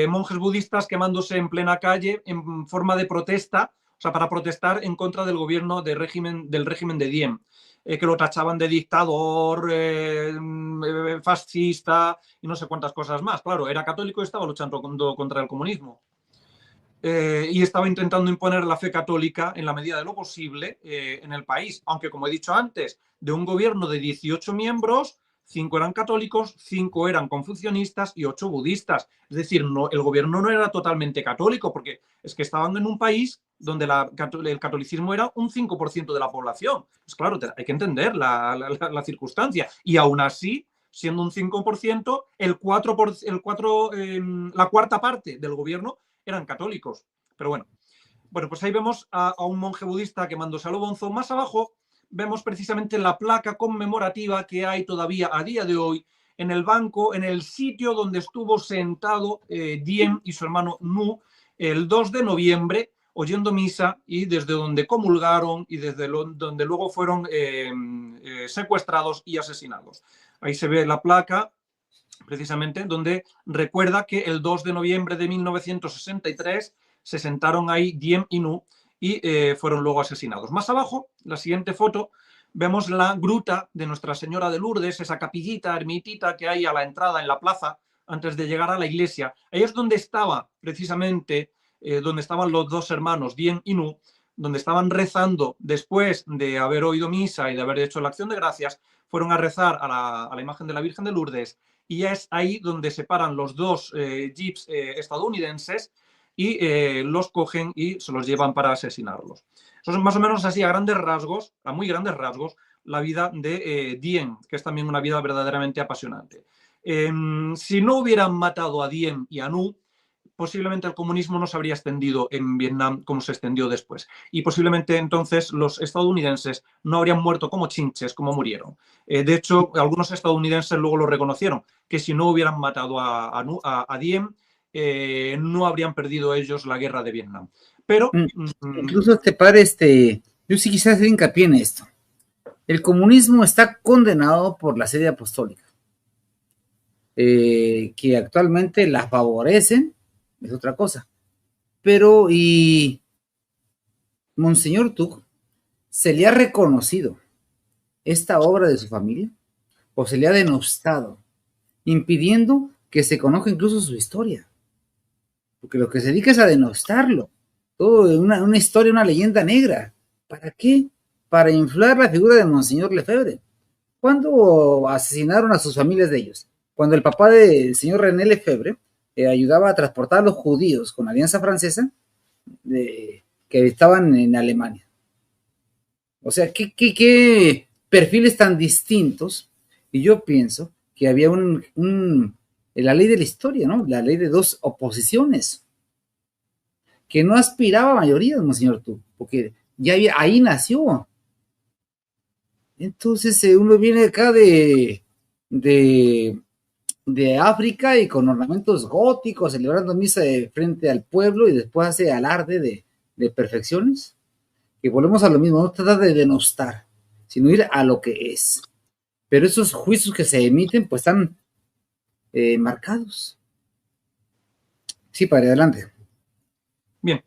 Monjes budistas quemándose en plena calle en forma de protesta, o sea, para protestar en contra del gobierno del régimen de Diem. Que lo tachaban de dictador, fascista y no sé cuántas cosas más. Claro, era católico y estaba luchando contra el comunismo. y estaba intentando imponer la fe católica en la medida de lo posible en el país. Aunque, como he dicho antes, de un gobierno de 18 miembros, 5 eran católicos, 5 eran confucianistas y 8 budistas. Es decir, no, el gobierno no era totalmente católico, porque es que estaban en un país donde el catolicismo era un 5% de la población. Pues claro, hay que entender la circunstancia. Y aún así, siendo un 5%, la cuarta parte del gobierno eran católicos. Pero bueno, pues ahí vemos a un monje budista quemándose a lo bonzo. Más abajo vemos precisamente la placa conmemorativa que hay todavía a día de hoy en el banco, en el sitio donde estuvo sentado Diem y su hermano Nu el 2 de noviembre oyendo misa y desde donde comulgaron y desde donde luego fueron secuestrados y asesinados. Ahí se ve la placa precisamente donde recuerda que el 2 de noviembre de 1963 se sentaron ahí Diem y Nu y fueron luego asesinados. Más abajo, la siguiente foto, vemos la gruta de Nuestra Señora de Lourdes, esa capillita, ermitita que hay a la entrada en la plaza antes de llegar a la iglesia. Ahí es donde estaba precisamente, donde estaban los dos hermanos, Diem y Nu, donde estaban rezando después de haber oído misa y de haber hecho la acción de gracias, fueron a rezar a la imagen de la Virgen de Lourdes y es ahí donde se paran los dos jeeps estadounidenses y los cogen y se los llevan para asesinarlos. Eso es más o menos así, a grandes rasgos, a muy grandes rasgos, la vida de Diem, que es también una vida verdaderamente apasionante. Si no hubieran matado a Diem y a Nu, posiblemente el comunismo no se habría extendido en Vietnam como se extendió después. Y posiblemente entonces los estadounidenses no habrían muerto como chinches, como murieron. De hecho, algunos estadounidenses luego lo reconocieron, que si no hubieran matado a Diem, no habrían perdido ellos la guerra de Vietnam. Pero... Incluso yo sí quisiera hacer hincapié en esto. El comunismo está condenado por la sede apostólica, que actualmente la favorecen, es otra cosa. Pero, y Monseñor Tuc, ¿se le ha reconocido esta obra de su familia? ¿O se le ha denostado, impidiendo que se conozca incluso su historia? Porque lo que se dedica es a denostarlo. Todo una historia, una leyenda negra. ¿Para qué? Para inflar la figura de Monseñor Lefebvre. ¿Cuándo asesinaron a sus familias de ellos? Cuando el papá del señor René Lefebvre ayudaba a transportar a los judíos con la Alianza Francesa que estaban en Alemania. O sea, ¿qué perfiles tan distintos? Y yo pienso que había la ley de la historia, ¿no? La ley de dos oposiciones, que no aspiraba a mayoría, Monseñor Tú, porque ahí nació. Entonces uno viene acá de África y con ornamentos góticos, celebrando misa frente al pueblo y después hace alarde de perfecciones. Y volvemos a lo mismo, no trata de denostar, sino ir a lo que es. Pero esos juicios que se emiten, pues están marcados. Sí, para adelante. Bien.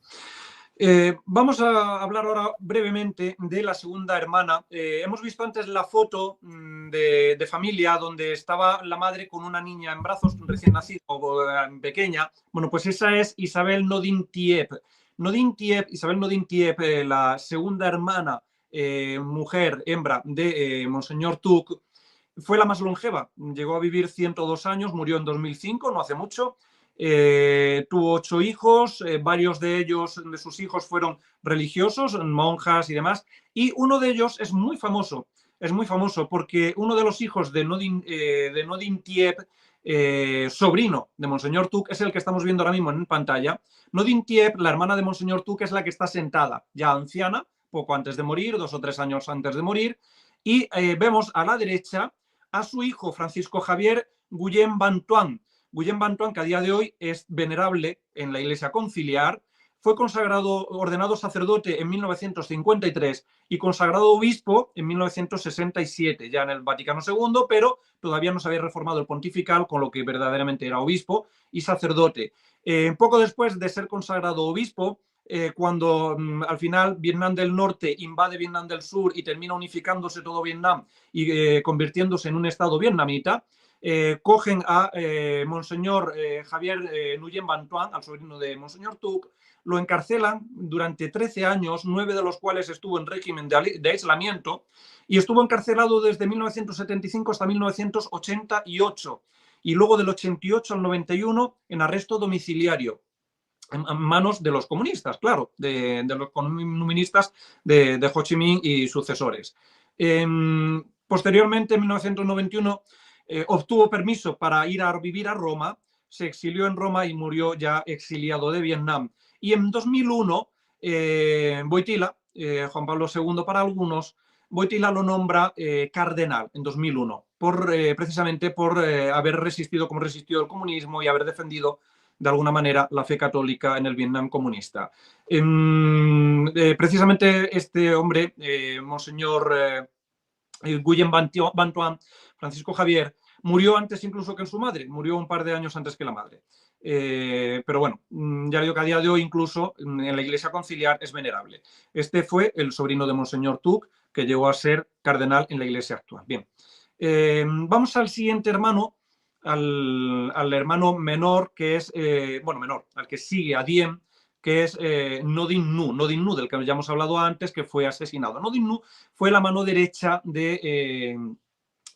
Vamos a hablar ahora brevemente de la segunda hermana. Hemos visto antes la foto de familia donde estaba la madre con una niña en brazos, recién nacida o pequeña. Bueno, pues esa es Isabel Nodin Tiep. Isabel Nodin Tiep, la segunda hermana, mujer, hembra de Monseñor Tuc, fue la más longeva. Llegó a vivir 102 años, murió en 2005, no hace mucho. Tuvo 8 hijos, varios de ellos, de sus hijos, fueron religiosos, monjas y demás, y uno de ellos es muy famoso porque uno de los hijos de Nodin Tiep, sobrino de Monseñor Tuc, es el que estamos viendo ahora mismo en pantalla. Nodin Tiep, la hermana de Monseñor Tuc, es la que está sentada, ya anciana, poco antes de morir, 2 o 3 años antes de morir, y vemos a la derecha a su hijo Francisco Javier Guillem Bantuan. Guillem Bantuan, que a día de hoy es venerable en la Iglesia Conciliar, fue ordenado sacerdote en 1953 y consagrado obispo en 1967, ya en el Vaticano II, pero todavía no se había reformado el pontifical, con lo que verdaderamente era obispo y sacerdote. Poco después de ser consagrado obispo, cuando al final Vietnam del Norte invade Vietnam del Sur y termina unificándose todo Vietnam y convirtiéndose en un estado vietnamita, cogen a Monseñor Javier Nuyen Van Tuan, al sobrino de Monseñor Tuc, lo encarcelan durante 13 años, 9 de los cuales estuvo en régimen de aislamiento, y estuvo encarcelado desde 1975 hasta 1988, y luego del 88 al 91 en arresto domiciliario, en manos de los comunistas, claro, de los comunistas de Ho Chi Minh y sucesores. Posteriormente, en 1991, obtuvo permiso para ir a vivir a Roma, se exilió en Roma y murió ya exiliado de Vietnam. Y en 2001, Wojtyla, Juan Pablo II para algunos, Wojtyla lo nombra cardenal en 2001, precisamente por haber resistido como resistió el comunismo y haber defendido de alguna manera la fe católica en el Vietnam comunista. Precisamente este hombre, Monseñor Nguyen Van Tuan, Francisco Javier, murió antes incluso que su madre, murió un par de años antes que la madre. Pero bueno, ya digo que a día de hoy incluso en la Iglesia Conciliar es venerable. Este fue el sobrino de Monseñor Tuc, que llegó a ser cardenal en la Iglesia actual. Bien, vamos al siguiente hermano, al hermano menor, que es, bueno, menor, al que sigue a Diem, que es No Dinh Nhu, del que ya hemos hablado antes, que fue asesinado. No Dinh Nhu fue la mano derecha de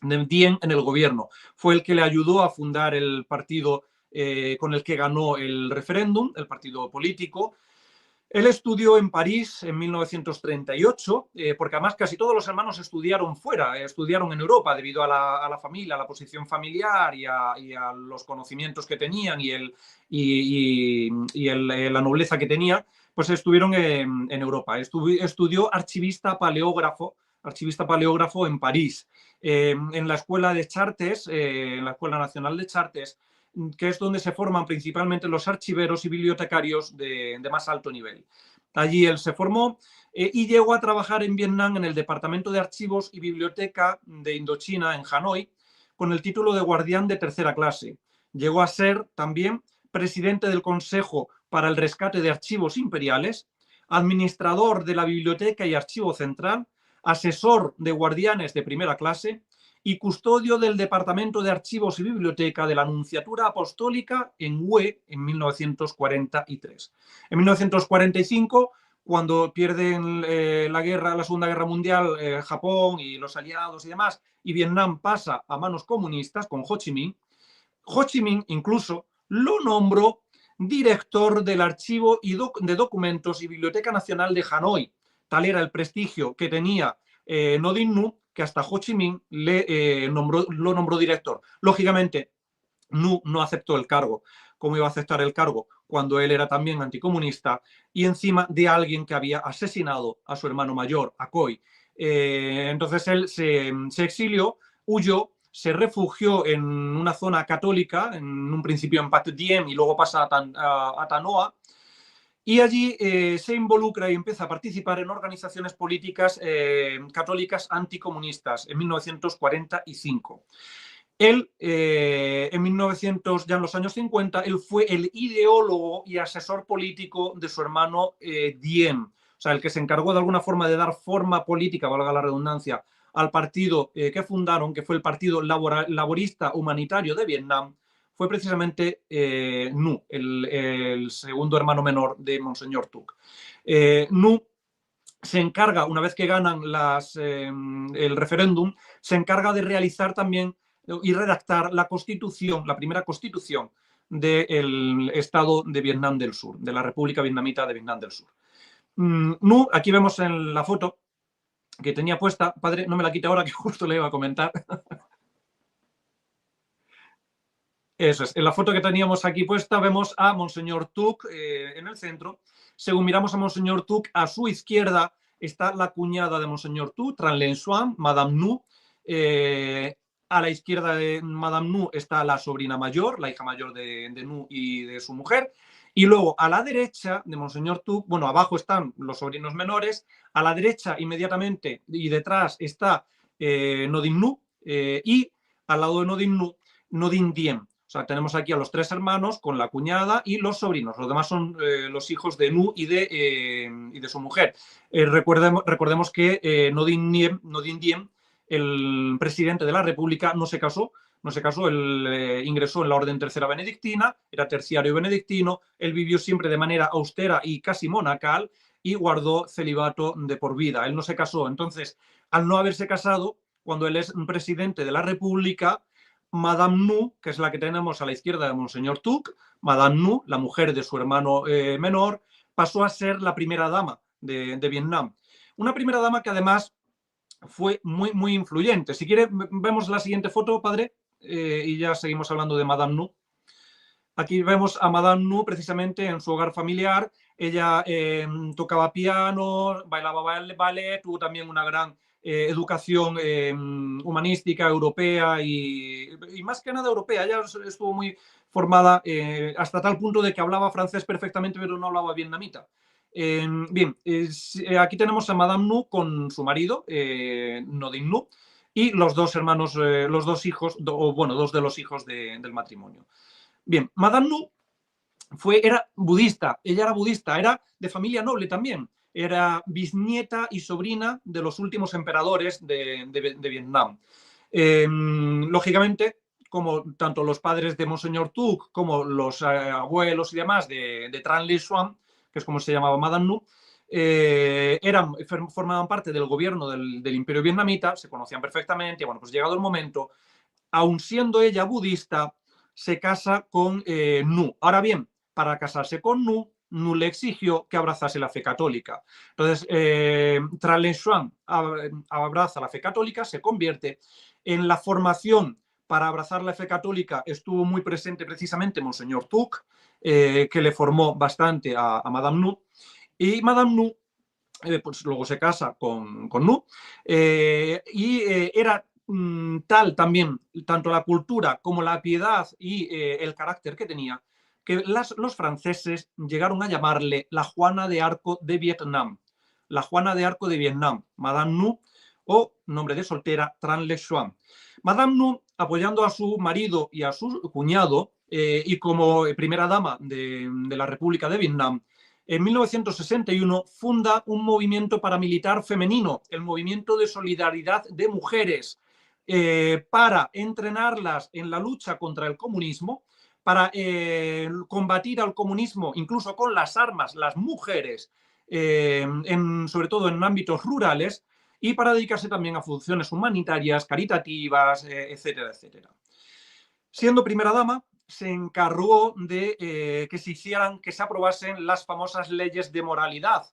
Diem en el gobierno. Fue el que le ayudó a fundar el partido con el que ganó el referéndum, el partido político. Él estudió en París en 1938, porque además casi todos los hermanos estudiaron fuera, estudiaron en Europa debido a la familia, a la posición familiar y a los conocimientos que tenían la nobleza que tenía, pues estuvieron en Europa. Estudió archivista paleógrafo en París, en la escuela de Chartres, en la Escuela Nacional de Chartres, que es donde se forman principalmente los archiveros y bibliotecarios de más alto nivel. Allí él se formó y llegó a trabajar en Vietnam en el Departamento de Archivos y Biblioteca de Indochina en Hanoi, con el título de guardián de tercera clase. Llegó a ser también presidente del Consejo para el Rescate de Archivos Imperiales, administrador de la Biblioteca y Archivo Central, asesor de guardianes de primera clase y custodio del Departamento de Archivos y Biblioteca de la Nunciatura Apostólica en Hue en 1943. En 1945, cuando pierden la Segunda Guerra Mundial, Japón y los aliados y demás, y Vietnam pasa a manos comunistas con Ho Chi Minh incluso lo nombró director del Archivo de Documentos y Biblioteca Nacional de Hanoi. Tal era el prestigio que tenía No Dinh Nhu, que hasta Ho Chi Minh lo nombró director. Lógicamente, Nhu no aceptó el cargo. ¿Cómo iba a aceptar el cargo cuando él era también anticomunista y encima de alguien que había asesinado a su hermano mayor, a Coy? Entonces él se exilió, huyó, se refugió en una zona católica, en un principio en Pat Diem y luego pasa a Tanoa, y allí se involucra y empieza a participar en organizaciones políticas católicas anticomunistas en 1945. Él, en 1900, ya en los años 50, él fue el ideólogo y asesor político de su hermano Diem, o sea, el que se encargó de alguna forma de dar forma política, valga la redundancia, al partido que fundaron, que fue el Partido Laborista Humanitario de Vietnam, fue precisamente Nhu, el segundo hermano menor de Monseñor Tuc. Nhu se encarga, una vez que ganan el referéndum, se encarga de realizar también y redactar la constitución, la primera constitución del Estado de Vietnam del Sur, de la República Vietnamita de Vietnam del Sur. Nhu, aquí vemos en la foto que tenía puesta, padre, no me la quite ahora que justo le iba a comentar. Eso es, en la foto que teníamos aquí puesta vemos a Monseñor Tuc en el centro. Según miramos a Monseñor Tuc, a su izquierda está la cuñada de Monseñor Tuc, Tran Len Xuan, Madame Nhu. A la izquierda de Madame Nhu está la sobrina mayor, la hija mayor de Nhu y de su mujer. Y luego a la derecha de Monseñor Tuc, bueno, abajo están los sobrinos menores, a la derecha inmediatamente y detrás está No Dinh Nhu y al lado de No Dinh Nhu, No Dinh Diem. O sea, tenemos aquí a los tres hermanos con la cuñada y los sobrinos. Los demás son los hijos de Nhu y de su mujer. Recordemos que No Dinh Diem, el presidente de la República, no se casó no se casó, él ingresó en la orden tercera benedictina, era terciario benedictino, él vivió siempre de manera austera y casi monacal y guardó celibato de por vida. Él no se casó. Entonces, al no haberse casado, cuando él es presidente de la República, Madame Nou, que es la que tenemos a la izquierda de Monseñor Tuc, Madame Nou, la mujer de su hermano menor, pasó a ser la primera dama de Vietnam. Una primera dama que además fue muy, muy influyente. Si quiere, vemos la siguiente foto, padre, y ya seguimos hablando de Madame Nou. Aquí vemos a Madame Nou precisamente en su hogar familiar. Ella tocaba piano, bailaba ballet, tuvo también una gran educación humanística europea y más que nada europea. Ella estuvo muy formada hasta tal punto de que hablaba francés perfectamente, pero no hablaba vietnamita. Bien, aquí tenemos a Madame Nou con su marido, No Dinh Nu, y los dos hermanos, los dos hijos, bueno, dos de los hijos del matrimonio. Bien, Madame Nou era budista, ella era budista, era de familia noble también, era bisnieta y sobrina de los últimos emperadores de Vietnam. Lógicamente, como tanto los padres de Monseñor Tuc como los abuelos y demás de Tran Le Xuan, que es como se llamaba Madame Nou, formaban parte del gobierno del imperio vietnamita, se conocían perfectamente, y bueno, pues llegado el momento, aun siendo ella budista, se casa con Nu. Ahora bien, para casarse con Nu, Nu le exigió que abrazase la fe católica. Entonces, Tran Le Xuan abraza la fe católica, se convierte. En la formación para abrazar la fe católica estuvo muy presente precisamente Monseñor Tuc, que le formó bastante a Madame Nou. Y Madame Nou, pues luego se casa con Nu, y era tal también, tanto la cultura como la piedad y el carácter que tenía, que los franceses llegaron a llamarle la Juana de Arco de Vietnam. La Juana de Arco de Vietnam, Madame Nou, o nombre de soltera, Tran Le Xuan. Madame Nou, apoyando a su marido y a su cuñado, y como primera dama de la República de Vietnam, en 1961 funda un movimiento paramilitar femenino, el Movimiento de Solidaridad de Mujeres, para entrenarlas en la lucha contra el comunismo, para combatir al comunismo incluso con las armas, las mujeres, sobre todo en ámbitos rurales, y para dedicarse también a funciones humanitarias, caritativas, etcétera, etcétera. Siendo primera dama, se encargó de que se aprobasen las famosas leyes de moralidad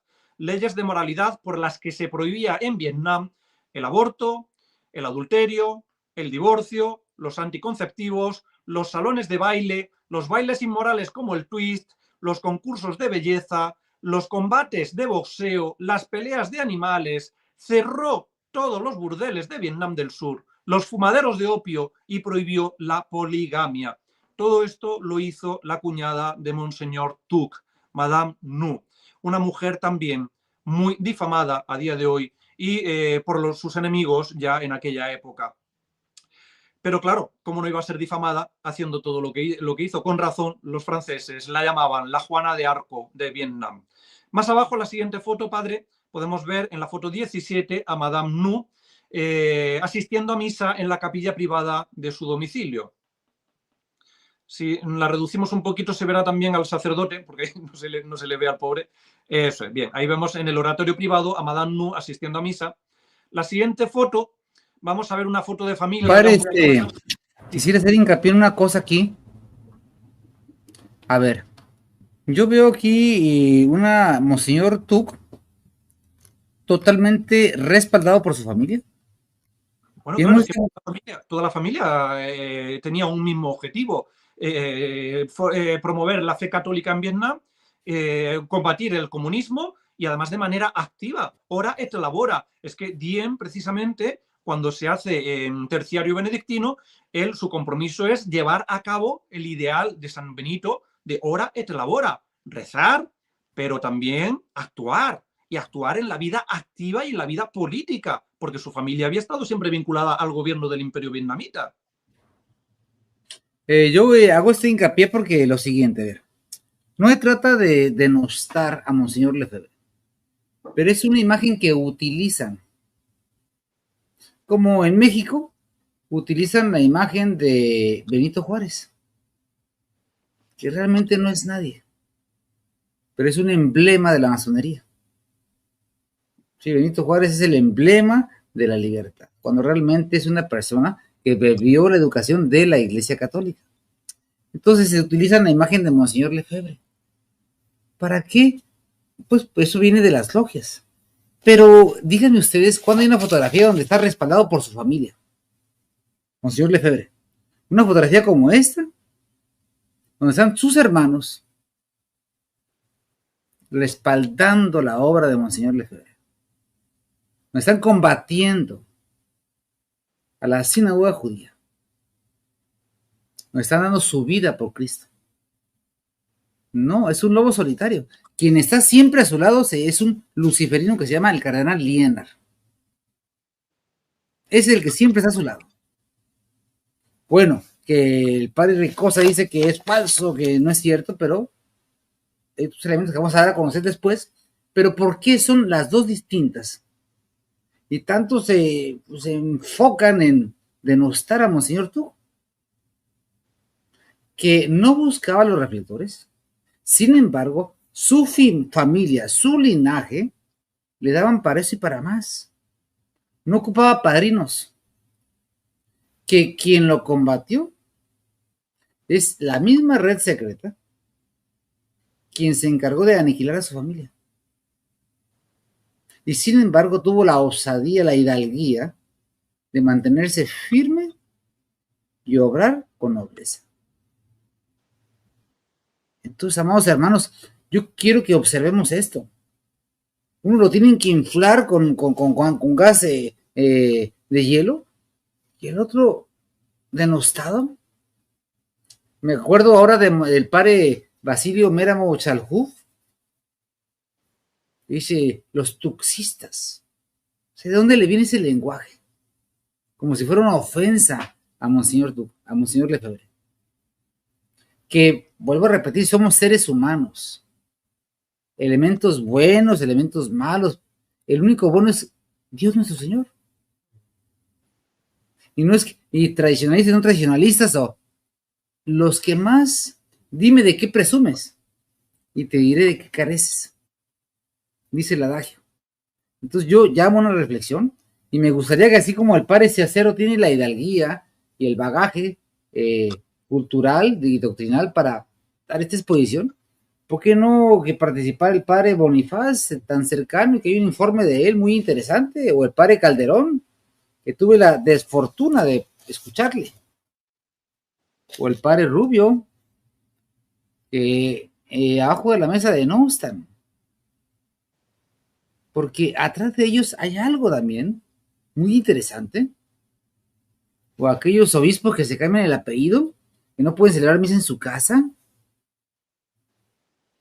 por las que se prohibía en Vietnam el aborto, el adulterio, el divorcio, los anticonceptivos, los salones de baile, los bailes inmorales como el twist, los concursos de belleza, los combates de boxeo, las peleas de animales. Cerró todos los burdeles de Vietnam del Sur, los fumaderos de opio y prohibió la poligamia. Todo esto lo hizo la cuñada de Monseñor Tuc, Madame Nou, una mujer también muy difamada a día de hoy y por sus enemigos ya en aquella época. Pero claro, ¿cómo no iba a ser difamada haciendo todo lo que hizo? Con razón, los franceses la llamaban la Juana de Arco de Vietnam. Más abajo, en la siguiente foto, padre, podemos ver en la foto 17 a Madame Nou asistiendo a misa en la capilla privada de su domicilio. Si la reducimos un poquito, se verá también al sacerdote, porque no se le ve al pobre. Eso es, bien. Ahí vemos en el oratorio privado a Madame Nou asistiendo a misa. La siguiente foto, vamos a ver una foto de familia. Padre, quisiera hacer hincapié en una cosa aquí. A ver, yo veo aquí una Monseñor Tuc totalmente respaldado por su familia. Bueno, claro, es que toda la familia tenía un mismo objetivo, promover la fe católica en Vietnam, combatir el comunismo y además de manera activa. Ora et labora. Es que Diem, precisamente, cuando se hace en terciario benedictino, su compromiso es llevar a cabo el ideal de San Benito de ora et labora, rezar, pero también actuar, y actuar en la vida activa y en la vida política, porque su familia había estado siempre vinculada al gobierno del imperio vietnamita. Yo hago este hincapié porque lo siguiente, a ver, no se trata de denostar a Monseñor Lefebvre, pero es una imagen que utilizan. Como en México, utilizan la imagen de Benito Juárez, que realmente no es nadie, pero es un emblema de la masonería. Sí, Benito Juárez es el emblema de la libertad, cuando realmente es una persona que bebió la educación de la Iglesia Católica. Entonces se utiliza la imagen de Monseñor Lefebvre. ¿Para qué? Pues eso viene de las logias. Pero díganme ustedes, ¿cuándo hay una fotografía donde está respaldado por su familia? Monseñor Lefebvre. Una fotografía como esta, donde están sus hermanos respaldando la obra de Monseñor Lefebvre. Donde están combatiendo a la sinagoga judía. Donde están dando su vida por Cristo. No, es un lobo solitario. Quien está siempre a su lado es un luciferino que se llama el cardenal Liénar. Es el que siempre está a su lado. Bueno, que el padre Ricosa dice que es falso, que no es cierto, pero estos elementos que vamos a dar a conocer después. Pero ¿por qué son las dos distintas? Y tanto se enfocan en denostar a Monseñor Tuc, que no buscaba los reflectores. Sin embargo, su familia, su linaje, le daban para eso y para más. No ocupaba padrinos. Que quien lo combatió es la misma red secreta quien se encargó de aniquilar a su familia. Y sin embargo tuvo la osadía, la hidalguía de mantenerse firme y obrar con nobleza. Entonces, amados hermanos, yo quiero que observemos esto. Uno lo tienen que inflar con gas de hielo y el otro denostado. Me acuerdo ahora del padre Basilio Méramo Chalhuf. Dice, los tuxistas. O sea, ¿de dónde le viene ese lenguaje? Como si fuera una ofensa a Monseñor Lefebvre. Que, vuelvo a repetir, somos seres humanos. Elementos buenos, elementos malos. El único bueno es Dios nuestro Señor. Y no es y tradicionalistas, no tradicionalistas, o los que más, dime de qué presumes y te diré de qué careces, dice el adagio. Entonces yo llamo a una reflexión y me gustaría que así como el padre Ciacero tiene la hidalguía y el bagaje cultural y doctrinal para dar esta exposición, ¿por qué no que participar el padre Bonifaz, tan cercano y que hay un informe de él muy interesante, o el padre Calderón, que tuve la desfortuna de escucharle, o el padre Rubio, que abajo de la mesa de no están, porque atrás de ellos hay algo también muy interesante, o aquellos obispos que se cambian el apellido, que no pueden celebrar misa en su casa,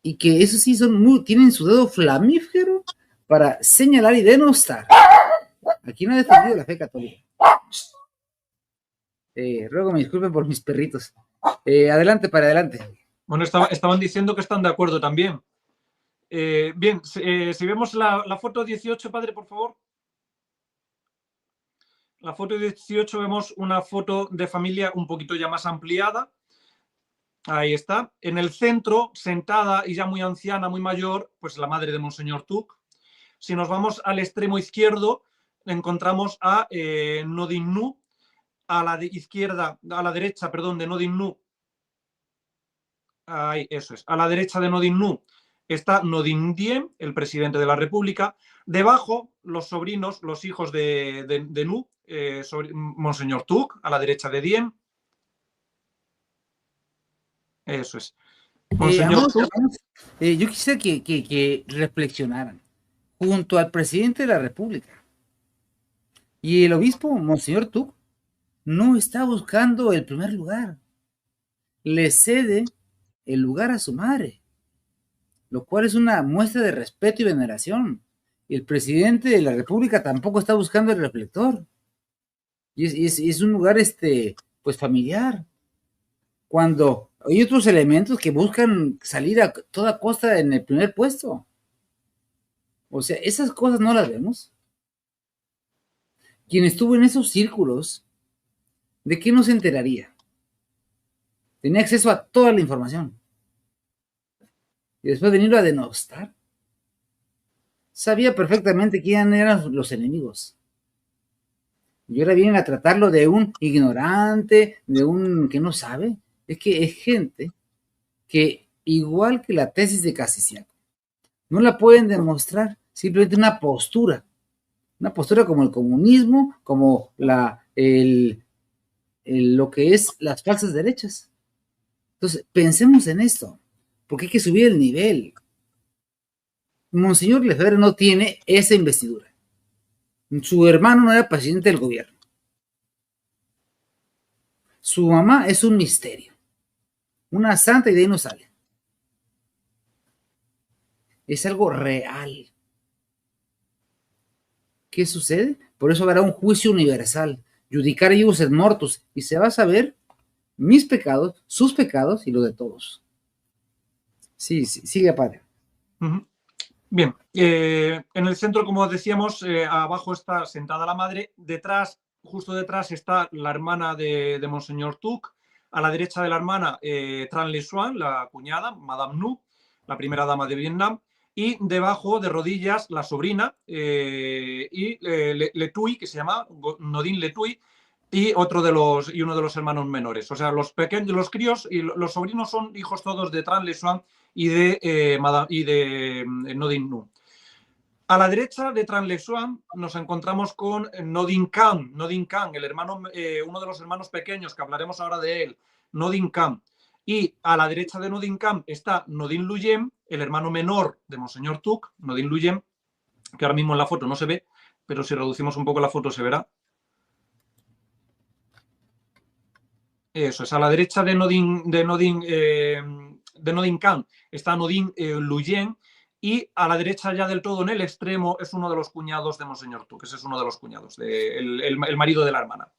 y que eso sí tienen su dedo flamífero para señalar y denostar. Aquí no ha defendido la fe católica. Ruego me disculpen por mis perritos. Adelante, para adelante. Bueno, estaban diciendo que están de acuerdo también. Bien, si vemos la foto 18, padre, por favor. La foto 18 vemos una foto de familia un poquito ya más ampliada. Ahí está. En el centro, sentada y ya muy anciana, muy mayor, pues la madre de Monseñor Tuc. Si nos vamos al extremo izquierdo, encontramos a Nodin Nu. A la derecha, perdón, de Nodin Nu. Ahí, eso es. A la derecha de Nodin Nu está Nodin Diem, el presidente de la República. Debajo, los sobrinos, los hijos de Nu, Monseñor Tuc, a la derecha de Diem. Eso es. Monseñor Tuc. Yo quisiera que reflexionaran junto al presidente de la República y el obispo Monseñor Tuc no está buscando el primer lugar, le cede el lugar a su madre, lo cual es una muestra de respeto y veneración. Y el presidente de la República tampoco está buscando el reflector. Y es un lugar pues familiar. Cuando hay otros elementos que buscan salir a toda costa en el primer puesto. O sea, esas cosas no las vemos. Quien estuvo en esos círculos ¿de qué no se enteraría? Tenía acceso a toda la información. Y después venirlo a denostar. Sabía perfectamente quién eran los enemigos. Y ahora vienen a tratarlo de un ignorante, de un que no sabe. Es que es gente que, igual que la tesis de Casiciaco, no la pueden demostrar, simplemente una postura como el comunismo, como lo que es las falsas derechas. Entonces, pensemos en esto, porque hay que subir el nivel. Monseñor Lefebvre no tiene esa investidura. Su hermano no era presidente del gobierno. Su mamá es un misterio, una santa y de ahí no sale. Es algo real. ¿Qué sucede? Por eso habrá un juicio universal, judicar ius et mortus, y se va a saber mis pecados, sus pecados y los de todos. Sí, sí, sigue, padre. Bien, en el centro, como decíamos, abajo está sentada la madre, detrás, justo detrás está la hermana de Monseñor Tuc, a la derecha de la hermana Tran Le Xuan, la cuñada, Madame Nu, la primera dama de Vietnam, y debajo de rodillas la sobrina y Le Thuy, que se llama Nodine Le Thuy, y uno de los hermanos menores. O sea, los pequeños, los críos y los sobrinos son hijos todos de Tran Le Xuan y de Nodin Nu. A la derecha de Tran Le Xuan nos encontramos con Nodin Kang, el hermano, uno de los hermanos pequeños, que hablaremos ahora de él, Nodin Kang. Y a la derecha de Nodin Kang está Nodin Luyem, el hermano menor de Monseñor Tuc, Nodin Luyem, que ahora mismo en la foto no se ve, pero si reducimos un poco la foto se verá. Eso es, a la derecha de Nodin Kang está Nodin Luyen, y a la derecha ya del todo en el extremo es uno de los cuñados de Monseñor Tuc, ese es uno de los cuñados, el marido de la hermana.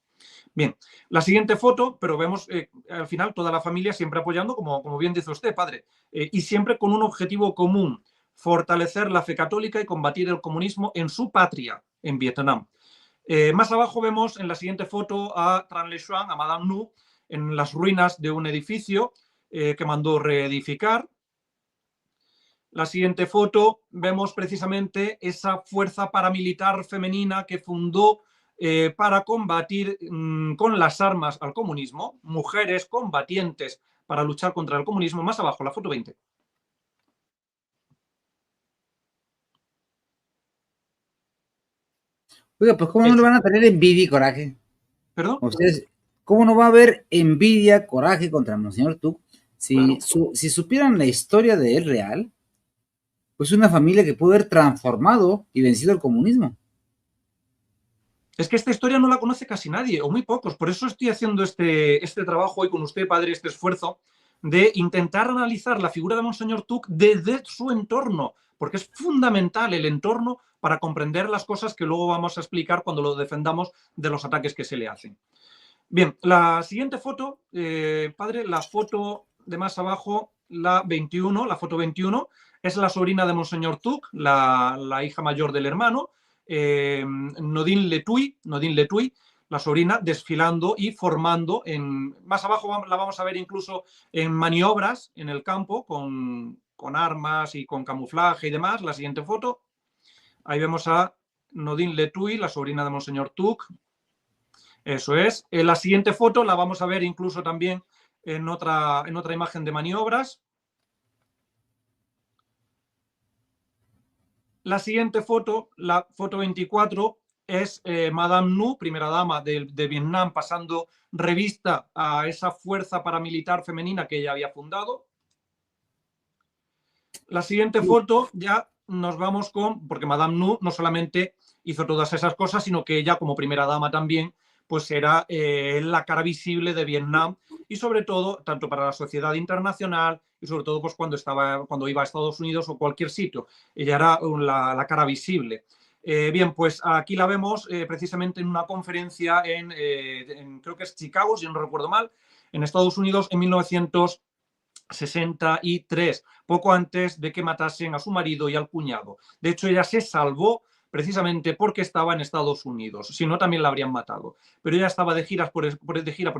Bien, la siguiente foto, pero vemos al final toda la familia siempre apoyando, como bien dice usted, padre, y siempre con un objetivo común: fortalecer la fe católica y combatir el comunismo en su patria, en Vietnam. Más abajo vemos en la siguiente foto a Tran Le Xuan, a Madame Nu, en las ruinas de un edificio que mandó reedificar. La siguiente foto vemos precisamente esa fuerza paramilitar femenina que fundó para combatir con las armas al comunismo, mujeres combatientes para luchar contra el comunismo. Más abajo, la foto 20. Oiga, pues ¿cómo no le van a tener envidia y coraje? ¿Perdón? Ustedes, ¿cómo no va a haber envidia, coraje contra Monseñor Tuc si, Claro. si supieran la historia de él real? Pues una familia que pudo haber transformado y vencido el comunismo. Es que esta historia no la conoce casi nadie, o muy pocos. Por eso estoy haciendo este trabajo hoy con usted, padre, este esfuerzo de intentar analizar la figura de Monseñor Tuc desde su entorno, porque es fundamental el entorno para comprender las cosas que luego vamos a explicar cuando lo defendamos de los ataques que se le hacen. Bien, la siguiente foto, padre, la foto de más abajo, la 21, la foto 21, es la sobrina de Monseñor Tuc, la hija mayor del hermano, Nodine Le Thuy, la sobrina, desfilando y formando. Más abajo la vamos a ver incluso en maniobras en el campo con armas y con camuflaje y demás. La siguiente foto, ahí vemos a Nodine Le Thuy, la sobrina de Monseñor Tuc. Eso es. La siguiente foto la vamos a ver incluso también en otra imagen de maniobras. La siguiente foto, la foto 24, es Madame Nu, primera dama de Vietnam, pasando revista a esa fuerza paramilitar femenina que ella había fundado. La siguiente foto ya nos vamos porque Madame Nu no solamente hizo todas esas cosas, sino que ella, como primera dama también, pues era la cara visible de Vietnam, y sobre todo, tanto para la sociedad internacional y sobre todo pues cuando iba a Estados Unidos o cualquier sitio, ella era la cara visible. Bien, pues aquí la vemos precisamente en una conferencia creo que es Chicago, si no recuerdo mal, en Estados Unidos en 1963, poco antes de que matasen a su marido y al cuñado. De hecho, ella se salvó precisamente porque estaba en Estados Unidos. Si no, también la habrían matado. Pero ella estaba de gira por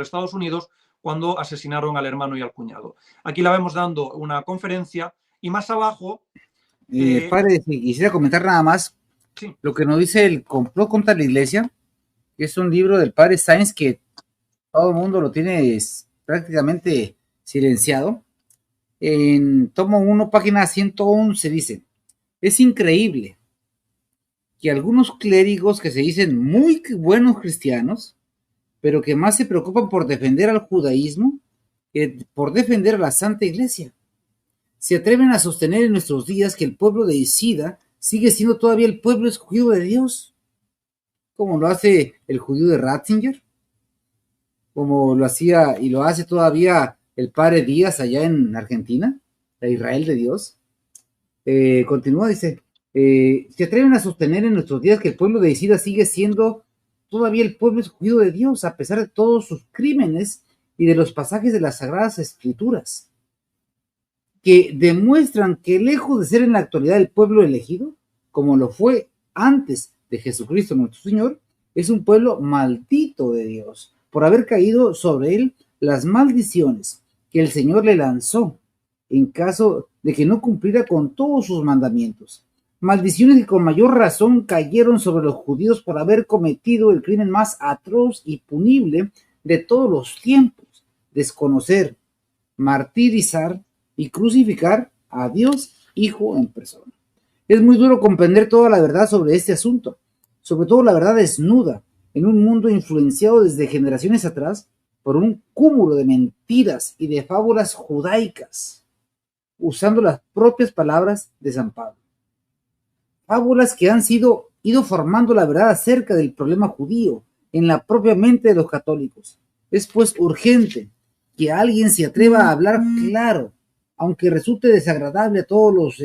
Estados Unidos cuando asesinaron al hermano y al cuñado. Aquí la vemos dando una conferencia y más abajo... Padre, si quisiera comentar nada más sí. lo que nos dice el complot contra la iglesia, que es un libro del padre Sainz que todo el mundo lo tiene prácticamente silenciado. En tomo 1, página 111 dice, es increíble que algunos clérigos que se dicen muy buenos cristianos, pero que más se preocupan por defender al judaísmo que por defender a la Santa Iglesia, se atreven a sostener en nuestros días que el pueblo de Isida sigue siendo todavía el pueblo escogido de Dios, como lo hace el judío de Ratzinger, como lo hacía y lo hace todavía el padre Díaz allá en Argentina, la Israel de Dios. Continúa, dice, se atreven a sostener en nuestros días que el pueblo de Isida sigue siendo todavía el pueblo escogido de Dios, a pesar de todos sus crímenes y de los pasajes de las Sagradas Escrituras, que demuestran que lejos de ser en la actualidad el pueblo elegido, como lo fue antes de Jesucristo nuestro Señor, es un pueblo maldito de Dios, por haber caído sobre él las maldiciones que el Señor le lanzó en caso de que no cumpliera con todos sus mandamientos. Maldiciones que con mayor razón cayeron sobre los judíos por haber cometido el crimen más atroz y punible de todos los tiempos: desconocer, martirizar y crucificar a Dios Hijo en persona. Es muy duro comprender toda la verdad sobre este asunto, sobre todo la verdad desnuda, en un mundo influenciado desde generaciones atrás por un cúmulo de mentiras y de fábulas judaicas, usando las propias palabras de San Pablo. Fábulas que han ido formando la verdad acerca del problema judío en la propia mente de los católicos. Es pues urgente que alguien se atreva a hablar claro, aunque resulte desagradable a todos los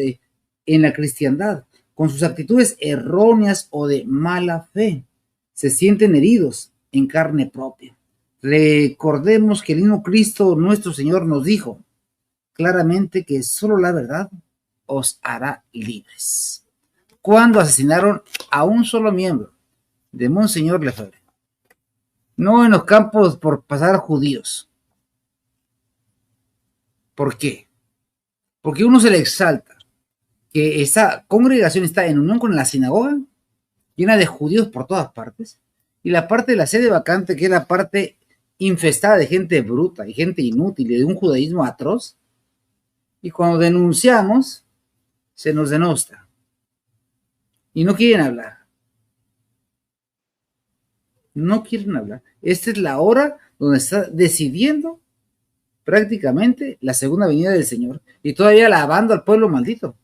en la cristiandad, con sus actitudes erróneas o de mala fe. Se sienten heridos en carne propia. Recordemos que el mismo Cristo nuestro Señor nos dijo claramente que solo la verdad os hará libres. Cuando asesinaron a un solo miembro de Monseñor Lefebvre, no en los campos por pasar judíos. ¿Por qué? Porque uno se le exalta que esa congregación está en unión con la sinagoga, llena de judíos por todas partes, y la parte de la sede vacante, que es la parte infestada de gente bruta y gente inútil y de un judaísmo atroz, y cuando denunciamos, se nos denosta. Y no quieren hablar. No quieren hablar. Esta es la hora donde está decidiendo prácticamente la segunda venida del Señor, y todavía alabando al pueblo maldito,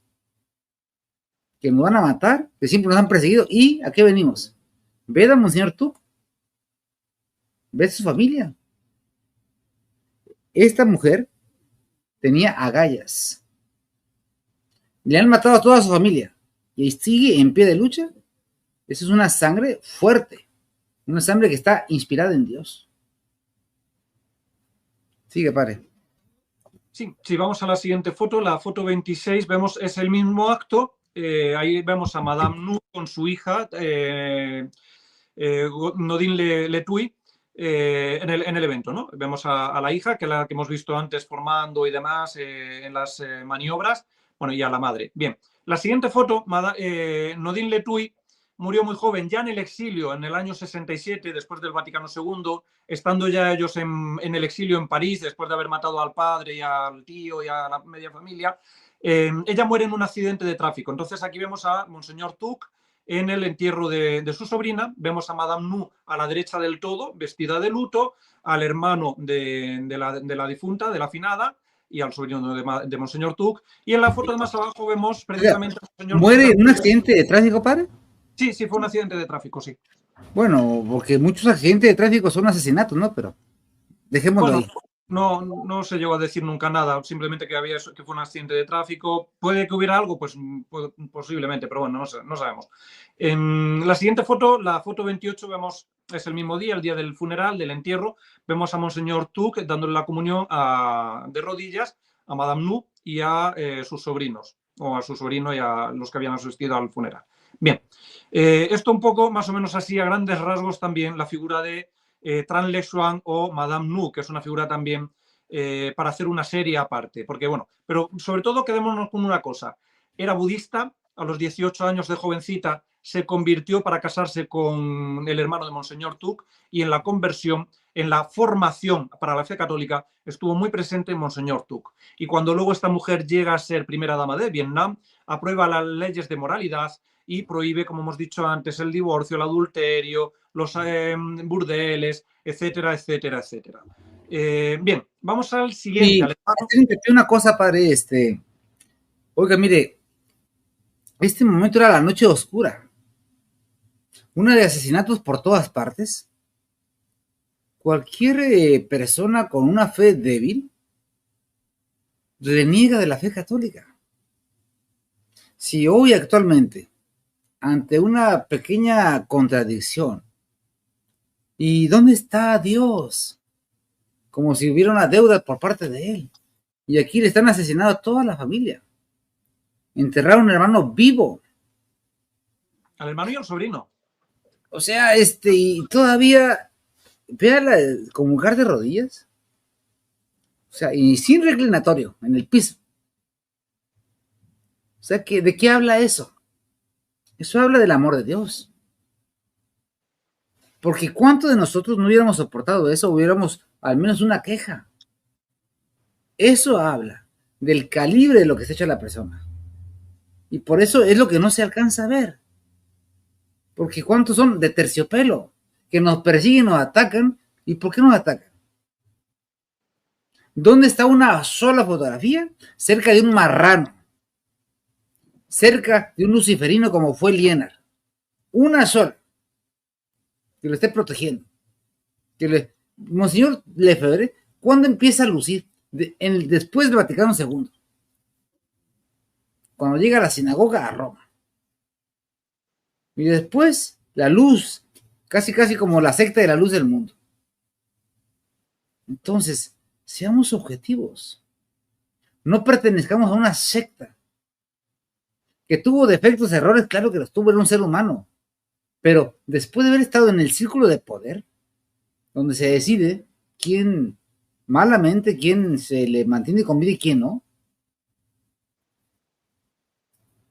que nos van a matar, que siempre nos han perseguido. ¿Y a qué venimos? Ved a Monseñor tú, ve a su familia. Esta mujer tenía agallas, le han matado a toda su familia y sigue en pie de lucha. Esa es una sangre fuerte, una sangre que está inspirada en Dios. Sigue, padre. Sí, si vamos a la siguiente foto, la foto 26, vemos, es el mismo acto. Ahí vemos a Madame Nou con su hija, Nodine Letouy, en el evento, ¿no? Vemos a la hija, que es la que hemos visto antes formando y demás en las maniobras, bueno, y a la madre. Bien, la siguiente foto, Nodine Letouy murió muy joven, ya en el exilio, en el año 67, después del Vaticano II, estando ya ellos en el exilio en París, después de haber matado al padre y al tío y a la media familia. Ella muere en un accidente de tráfico. Entonces aquí vemos a Monseñor Tuc en el entierro de su sobrina. Vemos a Madame Nou a la derecha del todo, vestida de luto, al hermano de la difunta, de la finada, y al sobrino de Monseñor Tuc. Y en la foto de más abajo vemos precisamente a Monseñor ¿Muere en un accidente de tráfico, padre? Sí, sí, fue un accidente de tráfico, sí. Bueno, porque muchos accidentes de tráfico son asesinatos, ¿no? Pero dejémoslo ahí. No se llegó a decir nunca nada, simplemente que fue un accidente de tráfico. ¿Puede que hubiera algo? Pues posiblemente, pero bueno, no sabemos. En la siguiente foto, la foto 28, vemos, es el mismo día, el día del funeral, del entierro. Vemos a Monseñor Tuc dándole la comunión de rodillas a Madame Nou y a sus sobrinos, o a su sobrino y a los que habían asistido al funeral. Bien, esto un poco, más o menos así, a grandes rasgos también, la figura de Tran Le Xuan o Madame Nu, que es una figura también para hacer una serie aparte. Porque, bueno, pero sobre todo quedémonos con una cosa. Era budista, a los 18 años de jovencita se convirtió para casarse con el hermano de Monseñor Tuc, y en la conversión, en la formación para la fe católica, estuvo muy presente Monseñor Tuc. Y cuando luego esta mujer llega a ser primera dama de Vietnam, aprueba las leyes de moralidad y prohíbe, como hemos dicho antes, el divorcio, el adulterio, los burdeles, etcétera, etcétera, etcétera. Bien, vamos al siguiente. Y una cosa, padre, oiga, mire, este momento era la noche oscura, una de asesinatos por todas partes. Cualquier persona con una fe débil reniega de la fe católica. Si hoy actualmente, ante una pequeña contradicción, ¿y dónde está Dios? Como si hubiera una deuda por parte de él. Y aquí le están asesinando a toda la familia. Enterraron a un hermano vivo. Al hermano y al sobrino. O sea, y todavía, véala, comulgar de rodillas. O sea, y sin reclinatorio, en el piso. O sea, ¿de qué habla eso? Eso habla del amor de Dios. Porque ¿cuántos de nosotros no hubiéramos soportado eso? Hubiéramos al menos una queja. Eso habla del calibre de lo que se echa la persona. Y por eso es lo que no se alcanza a ver. Porque ¿cuántos son de terciopelo? Que nos persiguen, nos atacan. ¿Y por qué nos atacan? ¿Dónde está una sola fotografía? Cerca de un marrano. Cerca de un luciferino como fue Liénar. Una sola. Que lo esté protegiendo. Monseñor Lefebvre, ¿cuándo empieza a lucir? Después del Vaticano II. Cuando llega a la sinagoga a Roma. Y después, la luz, casi como la secta de la luz del mundo. Entonces, seamos objetivos. No pertenezcamos a una secta. Que tuvo defectos, errores, claro que los tuvo, era un ser humano. Pero después de haber estado en el círculo de poder, donde se decide quién malamente, quién se le mantiene con vida y quién no,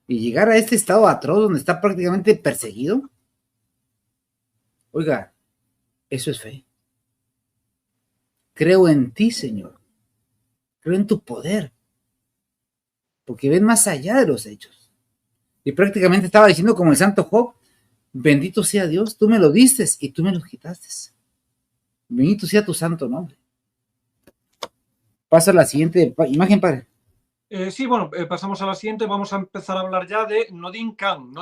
y llegar a este estado atroz donde está prácticamente perseguido, oiga, eso es fe. Creo en ti, Señor. Creo en tu poder. Porque ven más allá de los hechos. Y prácticamente estaba diciendo como el santo Job, bendito sea Dios, tú me lo diste y tú me lo quitaste. Bendito sea tu santo nombre. Pasa a la siguiente imagen, padre. Sí, bueno, pasamos a la siguiente. Vamos a empezar a hablar ya de Nodin Khan,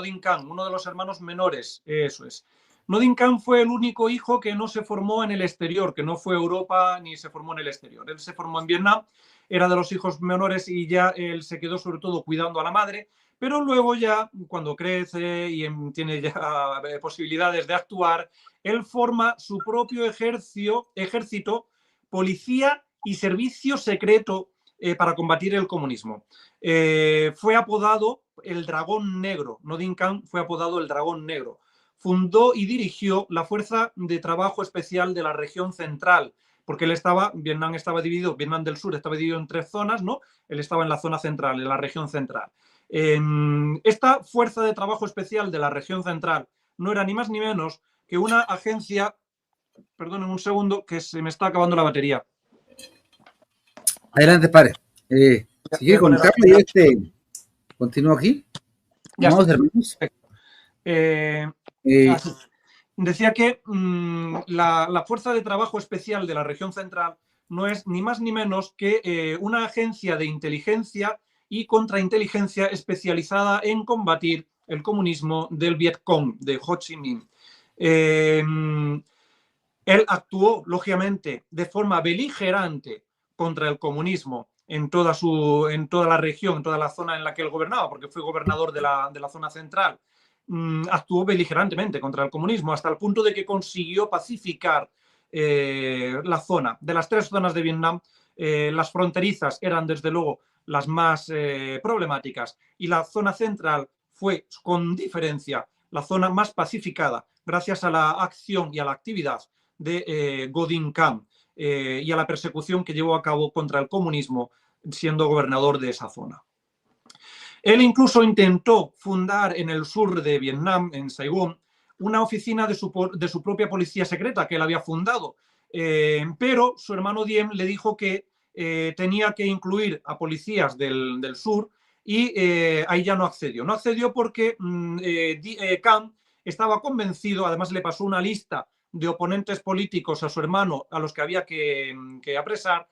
uno de los hermanos menores. Eso es. Nodin Khan fue el único hijo que no se formó en el exterior, que no fue a Europa ni se formó en el exterior. Él se formó en Vietnam, era de los hijos menores y ya él se quedó sobre todo cuidando a la madre, pero luego ya, cuando crece y tiene ya posibilidades de actuar, él forma su propio ejército, policía y servicio secreto para combatir el comunismo. Fue apodado el Dragón Negro. Nodin Khan fue apodado el Dragón Negro. Fundó y dirigió la Fuerza de Trabajo Especial de la región central, porque Vietnam estaba dividido, Vietnam del Sur estaba dividido en 3 zonas, ¿no? Él estaba en la zona central, en la región central. Esta Fuerza de Trabajo Especial de la región central no era ni más ni menos que una agencia, perdonen un segundo, que se me está acabando la batería. Adelante, padre. Si quiere conectarme, yo continúo aquí. Ya Vamos, hermanos. Decía que la Fuerza de Trabajo Especial de la región central no es ni más ni menos que una agencia de inteligencia y contrainteligencia especializada en combatir el comunismo del Vietcong, de Ho Chi Minh. Él actuó, lógicamente, de forma beligerante contra el comunismo en toda la región, en toda la zona en la que él gobernaba, porque fue gobernador de la zona central. Actuó beligerantemente contra el comunismo hasta el punto de que consiguió pacificar la zona. De las 3 zonas de Vietnam, las fronterizas eran desde luego las más problemáticas, y la zona central fue con diferencia la zona más pacificada gracias a la acción y a la actividad de Godin Khan y a la persecución que llevó a cabo contra el comunismo siendo gobernador de esa zona. Él incluso intentó fundar en el sur de Vietnam, en Saigón, una oficina de su propia policía secreta que él había fundado, pero su hermano Diem le dijo que tenía que incluir a policías del sur y ahí ya no accedió. No accedió porque Khan estaba convencido, además le pasó una lista de oponentes políticos a su hermano a los que había que apresar,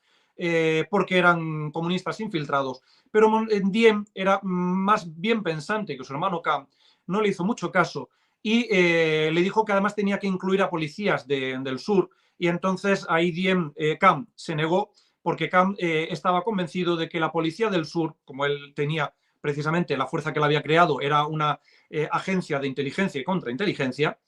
porque eran comunistas infiltrados. Pero Diem era más bien pensante que su hermano Khan, no le hizo mucho caso y le dijo que además tenía que incluir a policías del sur, y entonces ahí Diem Khan se negó porque Khan estaba convencido de que la policía del sur, como él tenía precisamente la fuerza que él había creado, era una agencia de inteligencia y contrainteligencia.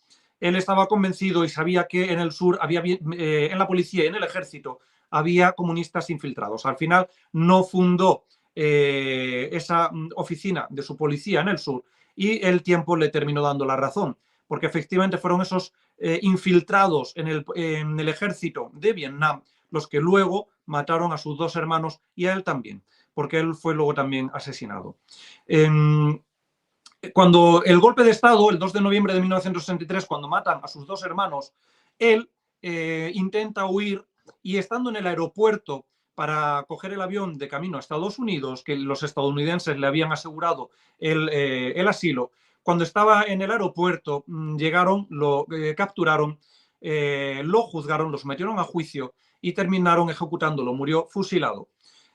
Él estaba convencido y sabía que en el sur había, en la policía y en el ejército, había comunistas infiltrados. Al final no fundó esa oficina de su policía en el sur y el tiempo le terminó dando la razón, porque efectivamente fueron esos infiltrados en el ejército de Vietnam los que luego mataron a sus dos hermanos y a él también, porque él fue luego también asesinado. Cuando el golpe de Estado, el 2 de noviembre de 1963, cuando matan a sus dos hermanos, él intenta huir y estando en el aeropuerto para coger el avión de camino a Estados Unidos, que los estadounidenses le habían asegurado el asilo, cuando estaba en el aeropuerto llegaron, lo capturaron, lo juzgaron, lo sometieron a juicio y terminaron ejecutándolo, murió fusilado.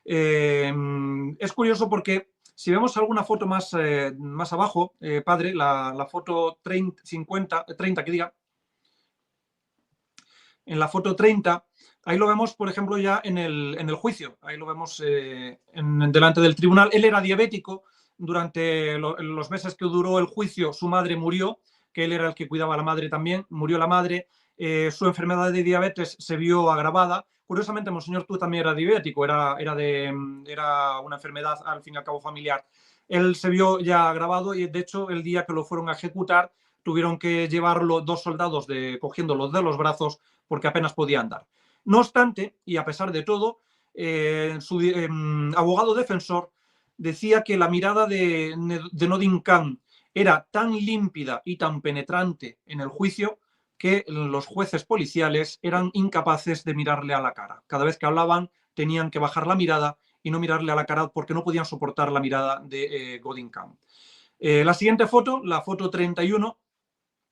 Es curioso porque si vemos alguna foto más abajo, padre, la foto 30, que diga, en la foto 30, ahí lo vemos, por ejemplo, ya en el juicio, ahí lo vemos delante del tribunal. Él era diabético, durante los meses que duró el juicio su madre murió, que él era el que cuidaba a la madre también, murió la madre, su enfermedad de diabetes se vio agravada. Curiosamente, Monseñor Tú también era diabético, era una enfermedad al fin y al cabo familiar. Él se vio ya agravado y de hecho el día que lo fueron a ejecutar tuvieron que llevarlo dos soldados cogiéndolo de los brazos porque apenas podía andar. No obstante, y a pesar de todo, su abogado defensor decía que la mirada de Nodin Khan era tan límpida y tan penetrante en el juicio que los jueces policiales eran incapaces de mirarle a la cara. Cada vez que hablaban tenían que bajar la mirada y no mirarle a la cara porque no podían soportar la mirada de Godin Khan. La siguiente foto, la foto 31,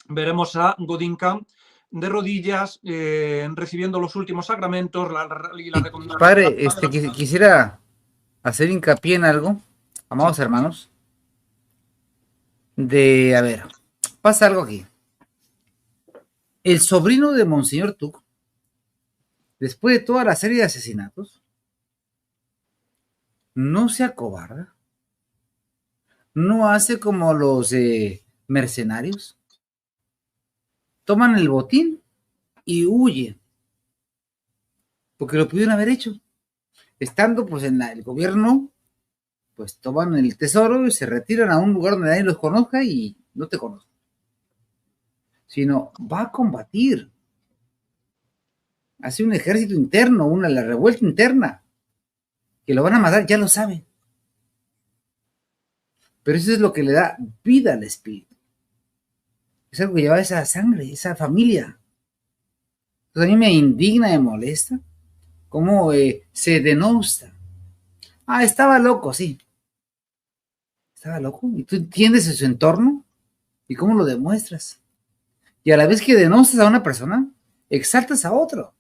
veremos a Godin Khan de rodillas, recibiendo los últimos sacramentos y la recomendación. Padre, quisiera hacer hincapié en algo, amados hermanos, a ver, pasa algo aquí. El sobrino de Monseñor Tuc, después de toda la serie de asesinatos, no se acobarda, no hace como los mercenarios, toman el botín y huyen, porque lo pudieron haber hecho. Estando pues en el gobierno, pues toman el tesoro y se retiran a un lugar donde nadie los conozca y no te conozco, sino va a combatir, hace un ejército interno, la revuelta interna, que lo van a matar, ya lo sabe. Pero eso es lo que le da vida al espíritu. Es algo que lleva esa sangre, esa familia. Entonces a mí me indigna, me molesta cómo se denosta. Ah, estaba loco, sí. Estaba loco. Y tú entiendes su entorno y cómo lo demuestras. Y a la vez que denostas a una persona, exaltas a otro.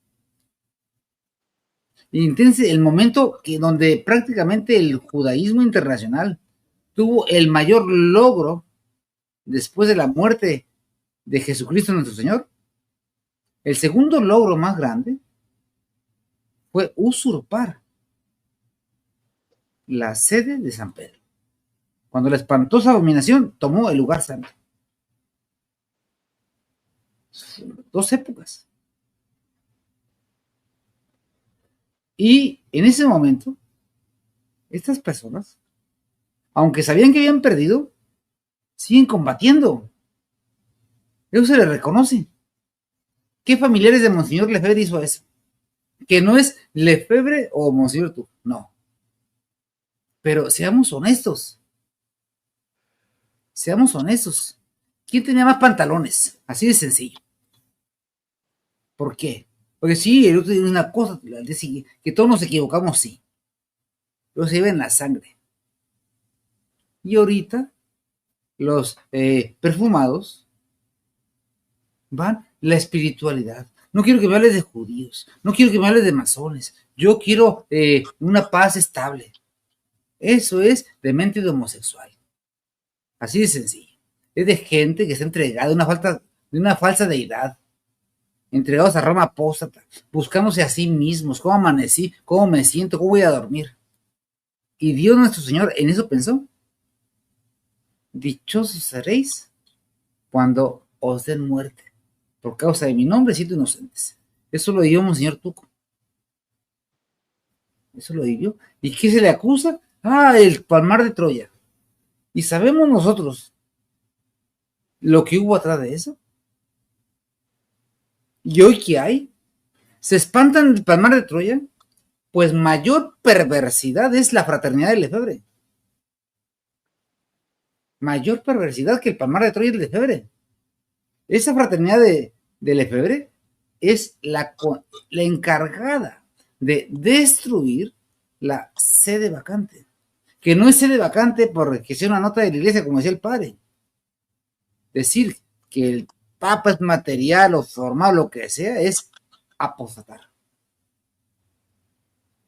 Y entiendes el momento donde prácticamente el judaísmo internacional tuvo el mayor logro después de la muerte de Jesucristo nuestro Señor. El segundo logro más grande fue usurpar la sede de San Pedro, cuando la espantosa abominación tomó el lugar santo. Dos épocas. Y en ese momento, estas personas, aunque sabían que habían perdido, siguen combatiendo. Eso se le reconoce. ¿Qué familiares de Monseñor Lefebvre hizo eso? Que no es Lefebvre o Monseñor Tuc, no. Pero seamos honestos. Seamos honestos. ¿Quién tenía más pantalones? Así de sencillo. ¿Por qué? Porque sí, el otro dice una cosa, que todos nos equivocamos, sí. Pero se lleva en la sangre. Y ahorita, los perfumados van la espiritualidad. No quiero que me hables de judíos, no quiero que me hables de masones. Yo quiero una paz estable. Eso es de mente de homosexual. Así de sencillo. Es de gente que está entregada de una falsa deidad. Entregados a Roma apóstata, buscándose a sí mismos, cómo amanecí, cómo me siento, cómo voy a dormir. Y Dios nuestro Señor en eso pensó. Dichosos seréis cuando os den muerte. Por causa de mi nombre, siento inocentes. Eso lo dijo Monseñor Tuco. Eso lo dijo. ¿Y qué se le acusa? Ah, el palmar de Troya. ¿Y sabemos nosotros lo que hubo atrás de eso? ¿Y hoy qué hay? ¿Se espantan del palmar de Troya? Pues mayor perversidad es la fraternidad de Lefebvre. Mayor perversidad que el palmar de Troya y el Lefebvre. Esa fraternidad de Lefebvre es la encargada de destruir la sede vacante. Que no es sede vacante porque sea una nota de la iglesia, como decía el padre. Decir que el papa es material o formal, lo que sea, es apostatar.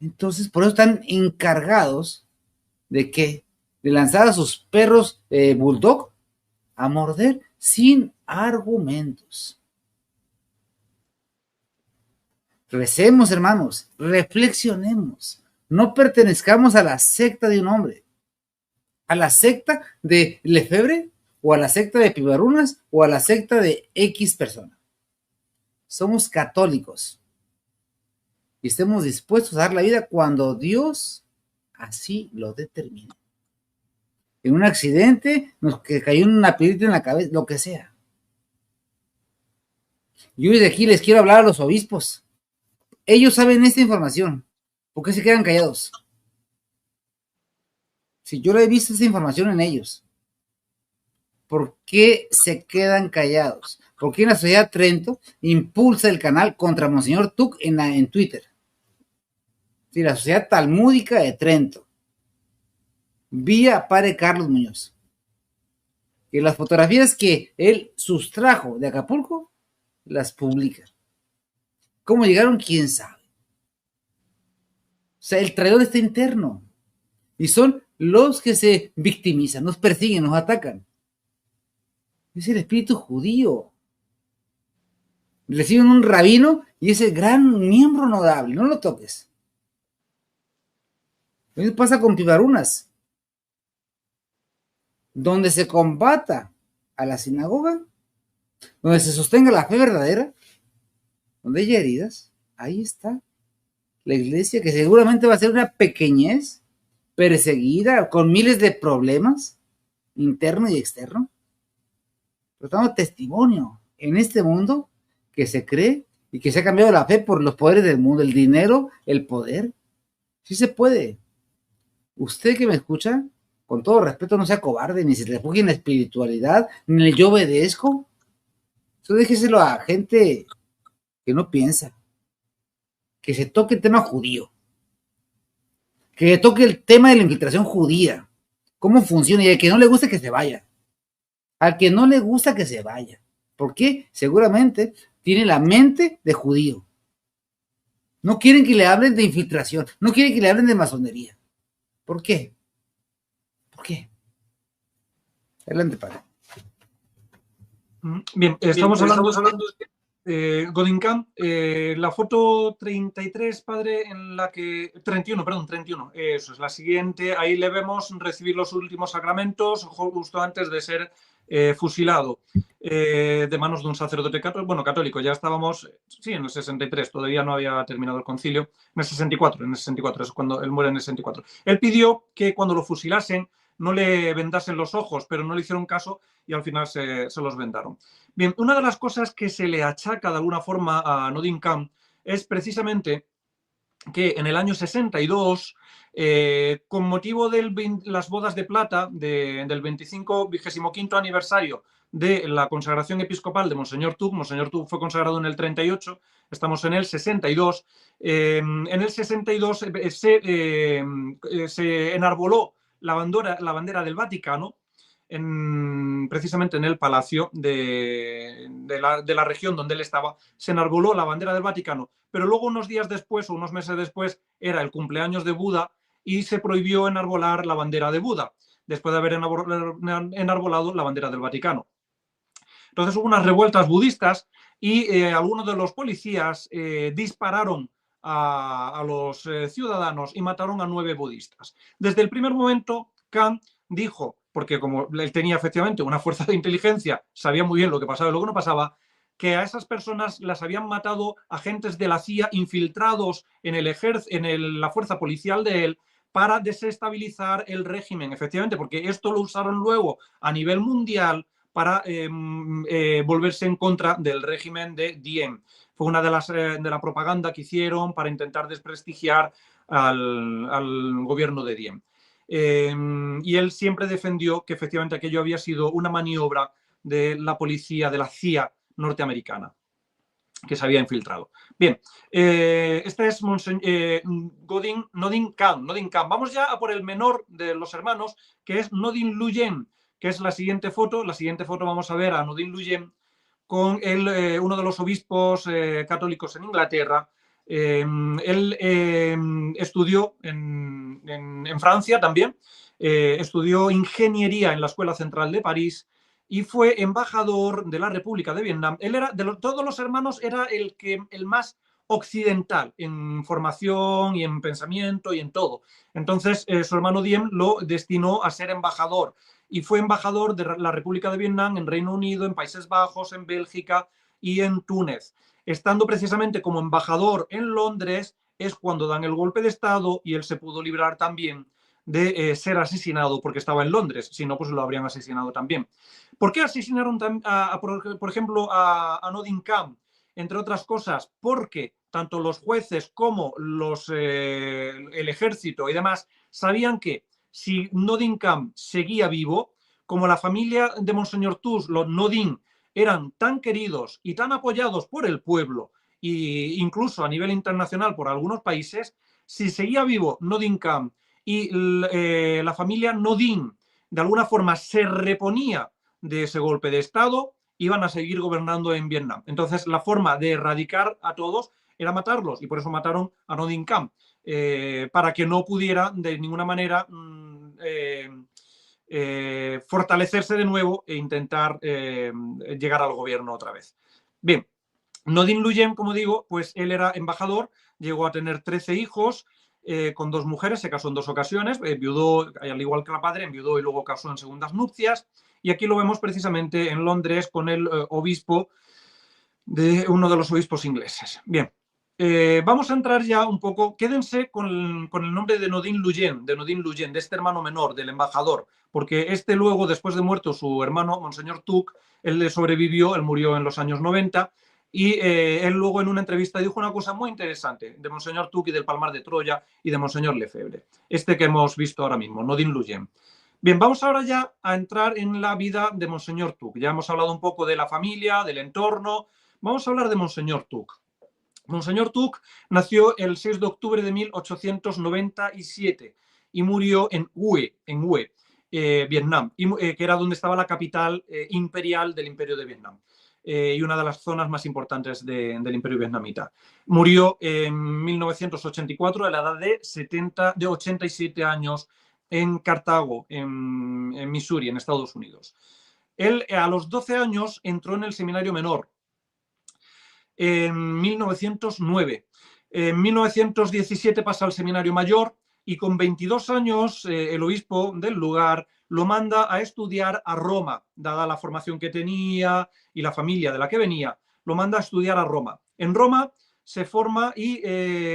Entonces, por eso están encargados de que de lanzar a sus perros bulldog a morder sin argumentos. Recemos, hermanos, reflexionemos. No pertenezcamos a la secta de un hombre, a la secta de Lefebvre, o a la secta de Pivarunas, o a la secta de X persona. Somos católicos y estemos dispuestos a dar la vida cuando Dios así lo determine. En un accidente, nos cayó una piedrita en la cabeza, lo que sea. Yo desde aquí les quiero hablar a los obispos. Ellos saben esta información. ¿Por qué se quedan callados? Si yo le he visto esta información en ellos, ¿por qué se quedan callados? ¿Por qué la Sociedad Trento impulsa el canal contra Monseñor Tuc en Twitter? Sí, la Sociedad Talmúdica de Trento, vía Padre Carlos Muñoz. Que las fotografías que él sustrajo de Acapulco, las publica. ¿Cómo llegaron? ¿Quién sabe? O sea, el traidor está interno. Y son los que se victimizan, nos persiguen, nos atacan. Es el espíritu judío. Reciben un rabino y es el gran miembro notable. No lo toques. Lo mismo pasa con Pivarunas. Donde se combata a la sinagoga, donde se sostenga la fe verdadera, donde haya heridas, ahí está la iglesia, que seguramente va a ser una pequeñez, perseguida, con miles de problemas, interno y externo. Pero damos testimonio en este mundo que se cree y que se ha cambiado la fe por los poderes del mundo, el dinero, el poder. Sí se puede. Usted que me escucha, con todo respeto, no sea cobarde, ni se refugie en la espiritualidad, ni en el yo obedezco. Eso déjeselo a gente que no piensa. Que se toque el tema judío. Que toque el tema de la infiltración judía. Cómo funciona, y al que no le gusta que se vaya. Al que no le gusta que se vaya. ¿Por qué? Seguramente tiene la mente de judío. No quieren que le hablen de infiltración. No quieren que le hablen de masonería. ¿Por qué? ¿Por qué? Adelante, padre. Bien, estamos hablando Godincan, la foto 33, padre, en la que... 31, perdón, 31. Eso es la siguiente. Ahí le vemos recibir los últimos sacramentos justo antes de ser fusilado de manos de un sacerdote católico. Ya estábamos, sí, en el 63, todavía no había terminado el concilio. En el 64, es cuando él muere en el 64. Él pidió que cuando lo fusilasen no le vendasen los ojos, pero no le hicieron caso y al final se los vendaron. Bien, una de las cosas que se le achaca de alguna forma a Nordin Khan es precisamente que en el año 62, con motivo de las bodas de plata del 25º aniversario de la consagración episcopal de Monseñor Tuc fue consagrado en el 38, estamos en el 62, en el 62 se enarboló la bandera del Vaticano, precisamente en el palacio de la región donde él estaba, se enarboló la bandera del Vaticano, pero luego unos días después o unos meses después era el cumpleaños de Buda y se prohibió enarbolar la bandera de Buda, después de haber enarbolado la bandera del Vaticano. Entonces hubo unas revueltas budistas y algunos de los policías dispararon a los ciudadanos y mataron a 9 budistas. Desde el primer momento, Khan dijo, porque como él tenía efectivamente una fuerza de inteligencia, sabía muy bien lo que pasaba y lo que no pasaba, que a esas personas las habían matado agentes de la CIA infiltrados en la fuerza policial de él para desestabilizar el régimen, efectivamente, porque esto lo usaron luego a nivel mundial para volverse en contra del régimen de Diem. Fue una de la propaganda que hicieron para intentar desprestigiar al gobierno de Diem. Y él siempre defendió que efectivamente aquello había sido una maniobra de la policía, de la CIA norteamericana, que se había infiltrado. Bien, este es Nordin Khan. Vamos ya a por el menor de los hermanos, que es Nordin Luyen, que es la siguiente foto. La siguiente foto vamos a ver a Nordin Luyen con uno de los obispos católicos en Inglaterra. Él estudió en Francia también, estudió ingeniería en la Escuela Central de París y fue embajador de la República de Vietnam. Él era, todos los hermanos, era el más occidental en formación y en pensamiento y en todo. Entonces, su hermano Diem lo destinó a ser embajador y fue embajador de la República de Vietnam en Reino Unido, en Países Bajos, en Bélgica y en Túnez. Estando precisamente como embajador en Londres es cuando dan el golpe de Estado y él se pudo librar también de ser asesinado porque estaba en Londres, si no, pues lo habrían asesinado también. ¿Por qué asesinaron, por ejemplo, a Nordin Khan? Entre otras cosas, porque tanto los jueces como el ejército y demás sabían que si Nordin Khan seguía vivo, como la familia de Monseñor Tus, los Nordin, eran tan queridos y tan apoyados por el pueblo e incluso a nivel internacional por algunos países, si seguía vivo Nordin Khan y la familia Nordin de alguna forma se reponía de ese golpe de Estado, iban a seguir gobernando en Vietnam. Entonces, la forma de erradicar a todos era matarlos y por eso mataron a Nordin Khan, para que no pudiera de ninguna manera fortalecerse de nuevo e intentar llegar al gobierno otra vez. Bien, Nordin Luyen, como digo, pues él era embajador, llegó a tener 13 hijos, con 2 mujeres, se casó en 2 ocasiones, viudó, al igual que la padre, enviudó y luego casó en segundas nupcias, y aquí lo vemos precisamente en Londres con el obispo de uno de los obispos ingleses. Bien, vamos a entrar ya un poco, quédense con el nombre de Nordin Luyen, de este hermano menor, del embajador, porque este luego, después de muerto su hermano, Monseñor Tuc, él le sobrevivió, él murió en los años 90, y él luego en una entrevista dijo una cosa muy interesante de Monseñor Tuc y del Palmar de Troya y de Monseñor Lefebvre, este que hemos visto ahora mismo, Nordin Luyen. Bien, vamos ahora ya a entrar en la vida de Monseñor Tuc. Ya hemos hablado un poco de la familia, del entorno. Vamos a hablar de Monseñor Tuc. Monseñor Tuc nació el 6 de octubre de 1897 y murió en Hue, Vietnam, que era donde estaba la capital imperial del Imperio de Vietnam. Y una de las zonas más importantes del Imperio Vietnamita. Murió en 1984 a la edad de 87 años en Cartago, en Missouri, en Estados Unidos. Él a los 12 años entró en el seminario menor, en 1909. En 1917 pasa al seminario mayor y con 22 años el obispo del lugar lo manda a estudiar a Roma, dada la formación que tenía y la familia de la que venía, lo manda a estudiar a Roma. En Roma se forma y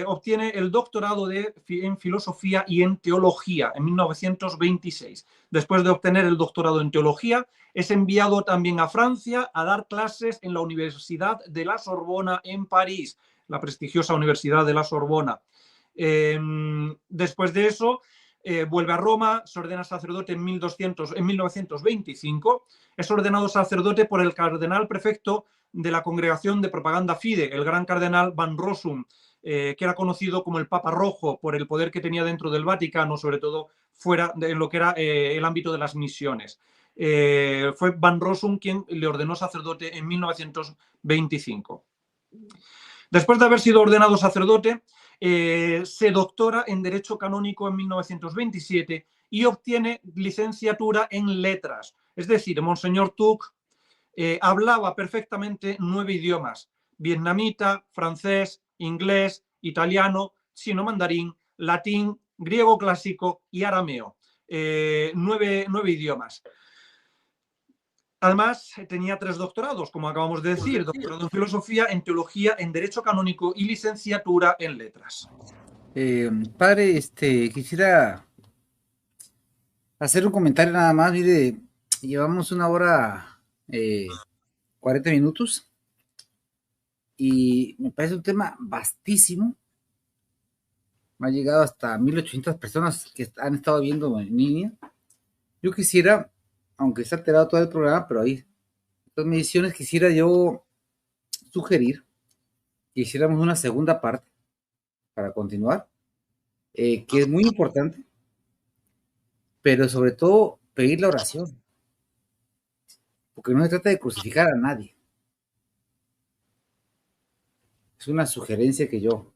obtiene el doctorado en filosofía y en teología en 1926. Después de obtener el doctorado en teología, es enviado también a Francia a dar clases en la Universidad de la Sorbona en París, la prestigiosa Universidad de la Sorbona. Después de eso, vuelve a Roma, se ordena sacerdote en 1925, es ordenado sacerdote por el cardenal prefecto de la Congregación de Propaganda Fide, el gran cardenal Van Rossum, que era conocido como el Papa Rojo por el poder que tenía dentro del Vaticano, sobre todo fuera de lo que era el ámbito de las misiones. Fue Van Rossum quien le ordenó sacerdote en 1925. Después de haber sido ordenado sacerdote, se doctora en Derecho Canónico en 1927 y obtiene licenciatura en Letras. Es decir, Monseñor Tuc hablaba perfectamente 9 idiomas: vietnamita, francés, inglés, italiano, chino mandarín, latín, griego clásico y arameo. 9 idiomas. Además, tenía 3 doctorados, como acabamos de decir: doctorado en filosofía, en teología, en derecho canónico y licenciatura en letras. Padre, quisiera hacer un comentario nada más. Mire, llevamos 1 hora 40 minutos y me parece un tema vastísimo. Me ha llegado hasta 1800 personas que han estado viendo en línea. Yo quisiera, aunque está alterado todo el programa, pero ahí, estas mediciones, quisiera yo sugerir que hiciéramos una segunda parte para continuar, que es muy importante, pero sobre todo pedir la oración, porque no se trata de crucificar a nadie. Es una sugerencia que yo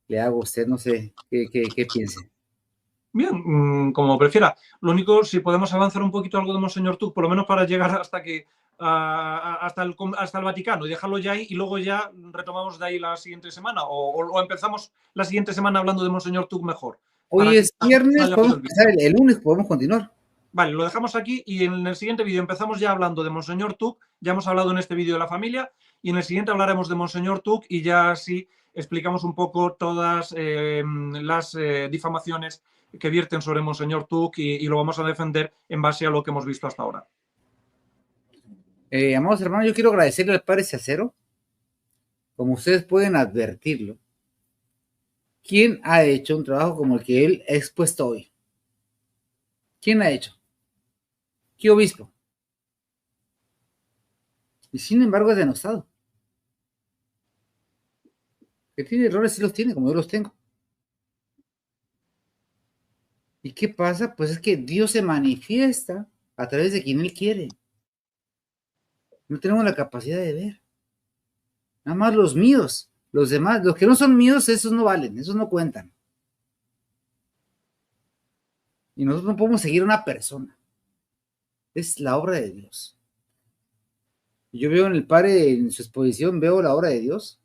le hago a usted, no sé qué piense. Bien, como prefiera. Lo único, si podemos avanzar un poquito algo de Monseñor Tuc, por lo menos para llegar hasta el Vaticano y dejarlo ya ahí, y luego ya retomamos de ahí la siguiente semana, o empezamos la siguiente semana hablando de Monseñor Tuc mejor. Hoy es viernes, podemos empezar el lunes, podemos continuar. Vale, lo dejamos aquí y en el siguiente vídeo empezamos ya hablando de Monseñor Tuc. Ya hemos hablado en este vídeo de la familia y en el siguiente hablaremos de Monseñor Tuc y ya así explicamos un poco todas las difamaciones que vierten sobre Monseñor Tuc y lo vamos a defender en base a lo que hemos visto hasta ahora. Amados hermanos, yo quiero agradecerle al Padre Cacero, como ustedes pueden advertirlo, ¿quién ha hecho un trabajo como el que él ha expuesto hoy? ¿Quién ha hecho? ¿Qué obispo? Y sin embargo es denostado. Que tiene errores, sí los tiene, como yo los tengo. ¿Y qué pasa? Pues es que Dios se manifiesta a través de quien Él quiere. No tenemos la capacidad de ver. Nada más los míos. Los demás, los que no son míos, esos no valen, esos no cuentan. Y nosotros no podemos seguir a una persona. Es la obra de Dios. Yo veo en el Padre, en su exposición, veo la obra de Dios.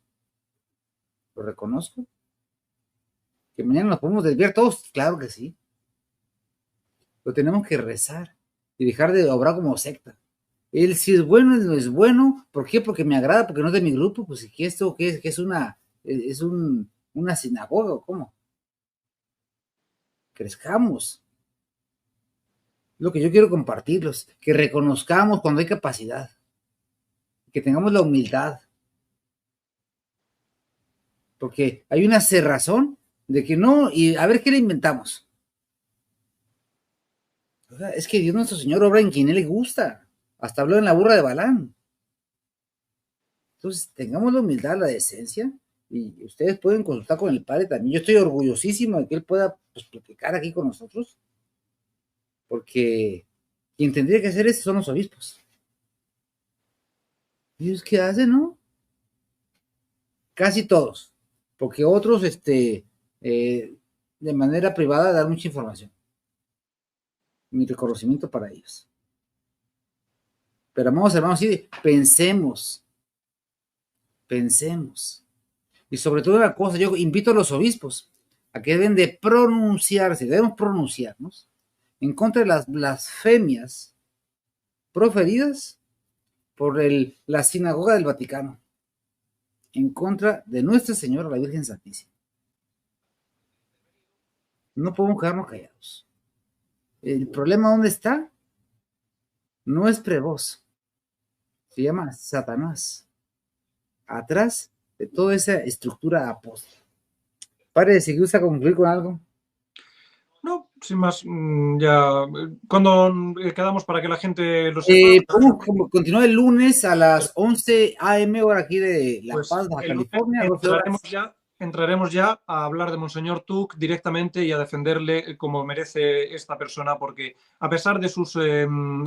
Lo reconozco. Que mañana nos podemos desviar todos, claro que sí. Pero tenemos que rezar y dejar de obrar como secta. Él si es bueno, él no es bueno. ¿Por qué? Porque me agrada, porque no es de mi grupo. Pues ¿qué esto qué es una sinagoga o cómo? Crezcamos. Lo que yo quiero compartirlos, que reconozcamos cuando hay capacidad, que tengamos la humildad, porque hay una cerrazón de que no, y a ver qué le inventamos. O sea, es que Dios nuestro Señor obra en quien Él le gusta. Hasta habló en la burra de Balán. Entonces, tengamos la humildad, la decencia, y ustedes pueden consultar con el Padre también. Yo estoy orgullosísimo de que Él pueda pues, platicar aquí con nosotros, porque quien tendría que hacer eso son los obispos. ¿Y ellos qué hacen, no? Casi todos, porque otros, de manera privada, dan mucha información. Mi reconocimiento para ellos. Pero amados hermanos, sí, pensemos. Y sobre todo una cosa, yo invito a los obispos a que deben de pronunciarse, debemos pronunciarnos en contra de las blasfemias proferidas por la sinagoga del Vaticano. en contra de Nuestra Señora, la Virgen Santísima. No podemos quedarnos callados. El problema, ¿dónde está? No es Prevost, se llama Satanás, atrás de toda esa estructura apóstol. Padre, si gusta concluir con algo. No, sin más, ya cuando quedamos para que la gente lo sepa. Podemos continuar el lunes a las 11 a.m. hora aquí de La Pues Paz, Baja el lunes California, 12 horas. entraremos ya a hablar de Monseñor Tuc directamente y a defenderle como merece esta persona, porque a pesar de sus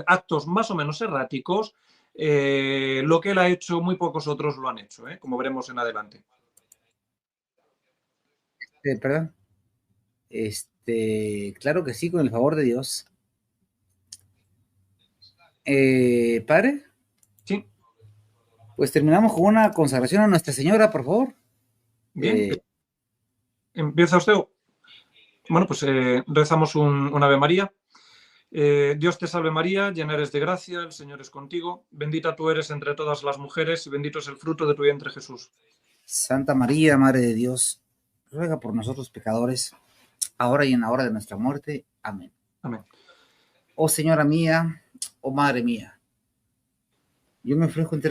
actos más o menos erráticos, lo que él ha hecho, muy pocos otros lo han hecho, como veremos en adelante. Perdón. Claro que sí, con el favor de Dios. Padre. Sí. Pues terminamos con una consagración a Nuestra Señora, por favor. Bien. ¿Empieza usted? Bueno, pues rezamos un Ave María. Dios te salve María, llena eres de gracia, el Señor es contigo. Bendita tú eres entre todas las mujeres y bendito es el fruto de tu vientre, Jesús. Santa María, Madre de Dios, ruega por nosotros pecadores, ahora y en la hora de nuestra muerte. Amén. Amén. Oh Señora mía, oh Madre mía, yo me ofrezco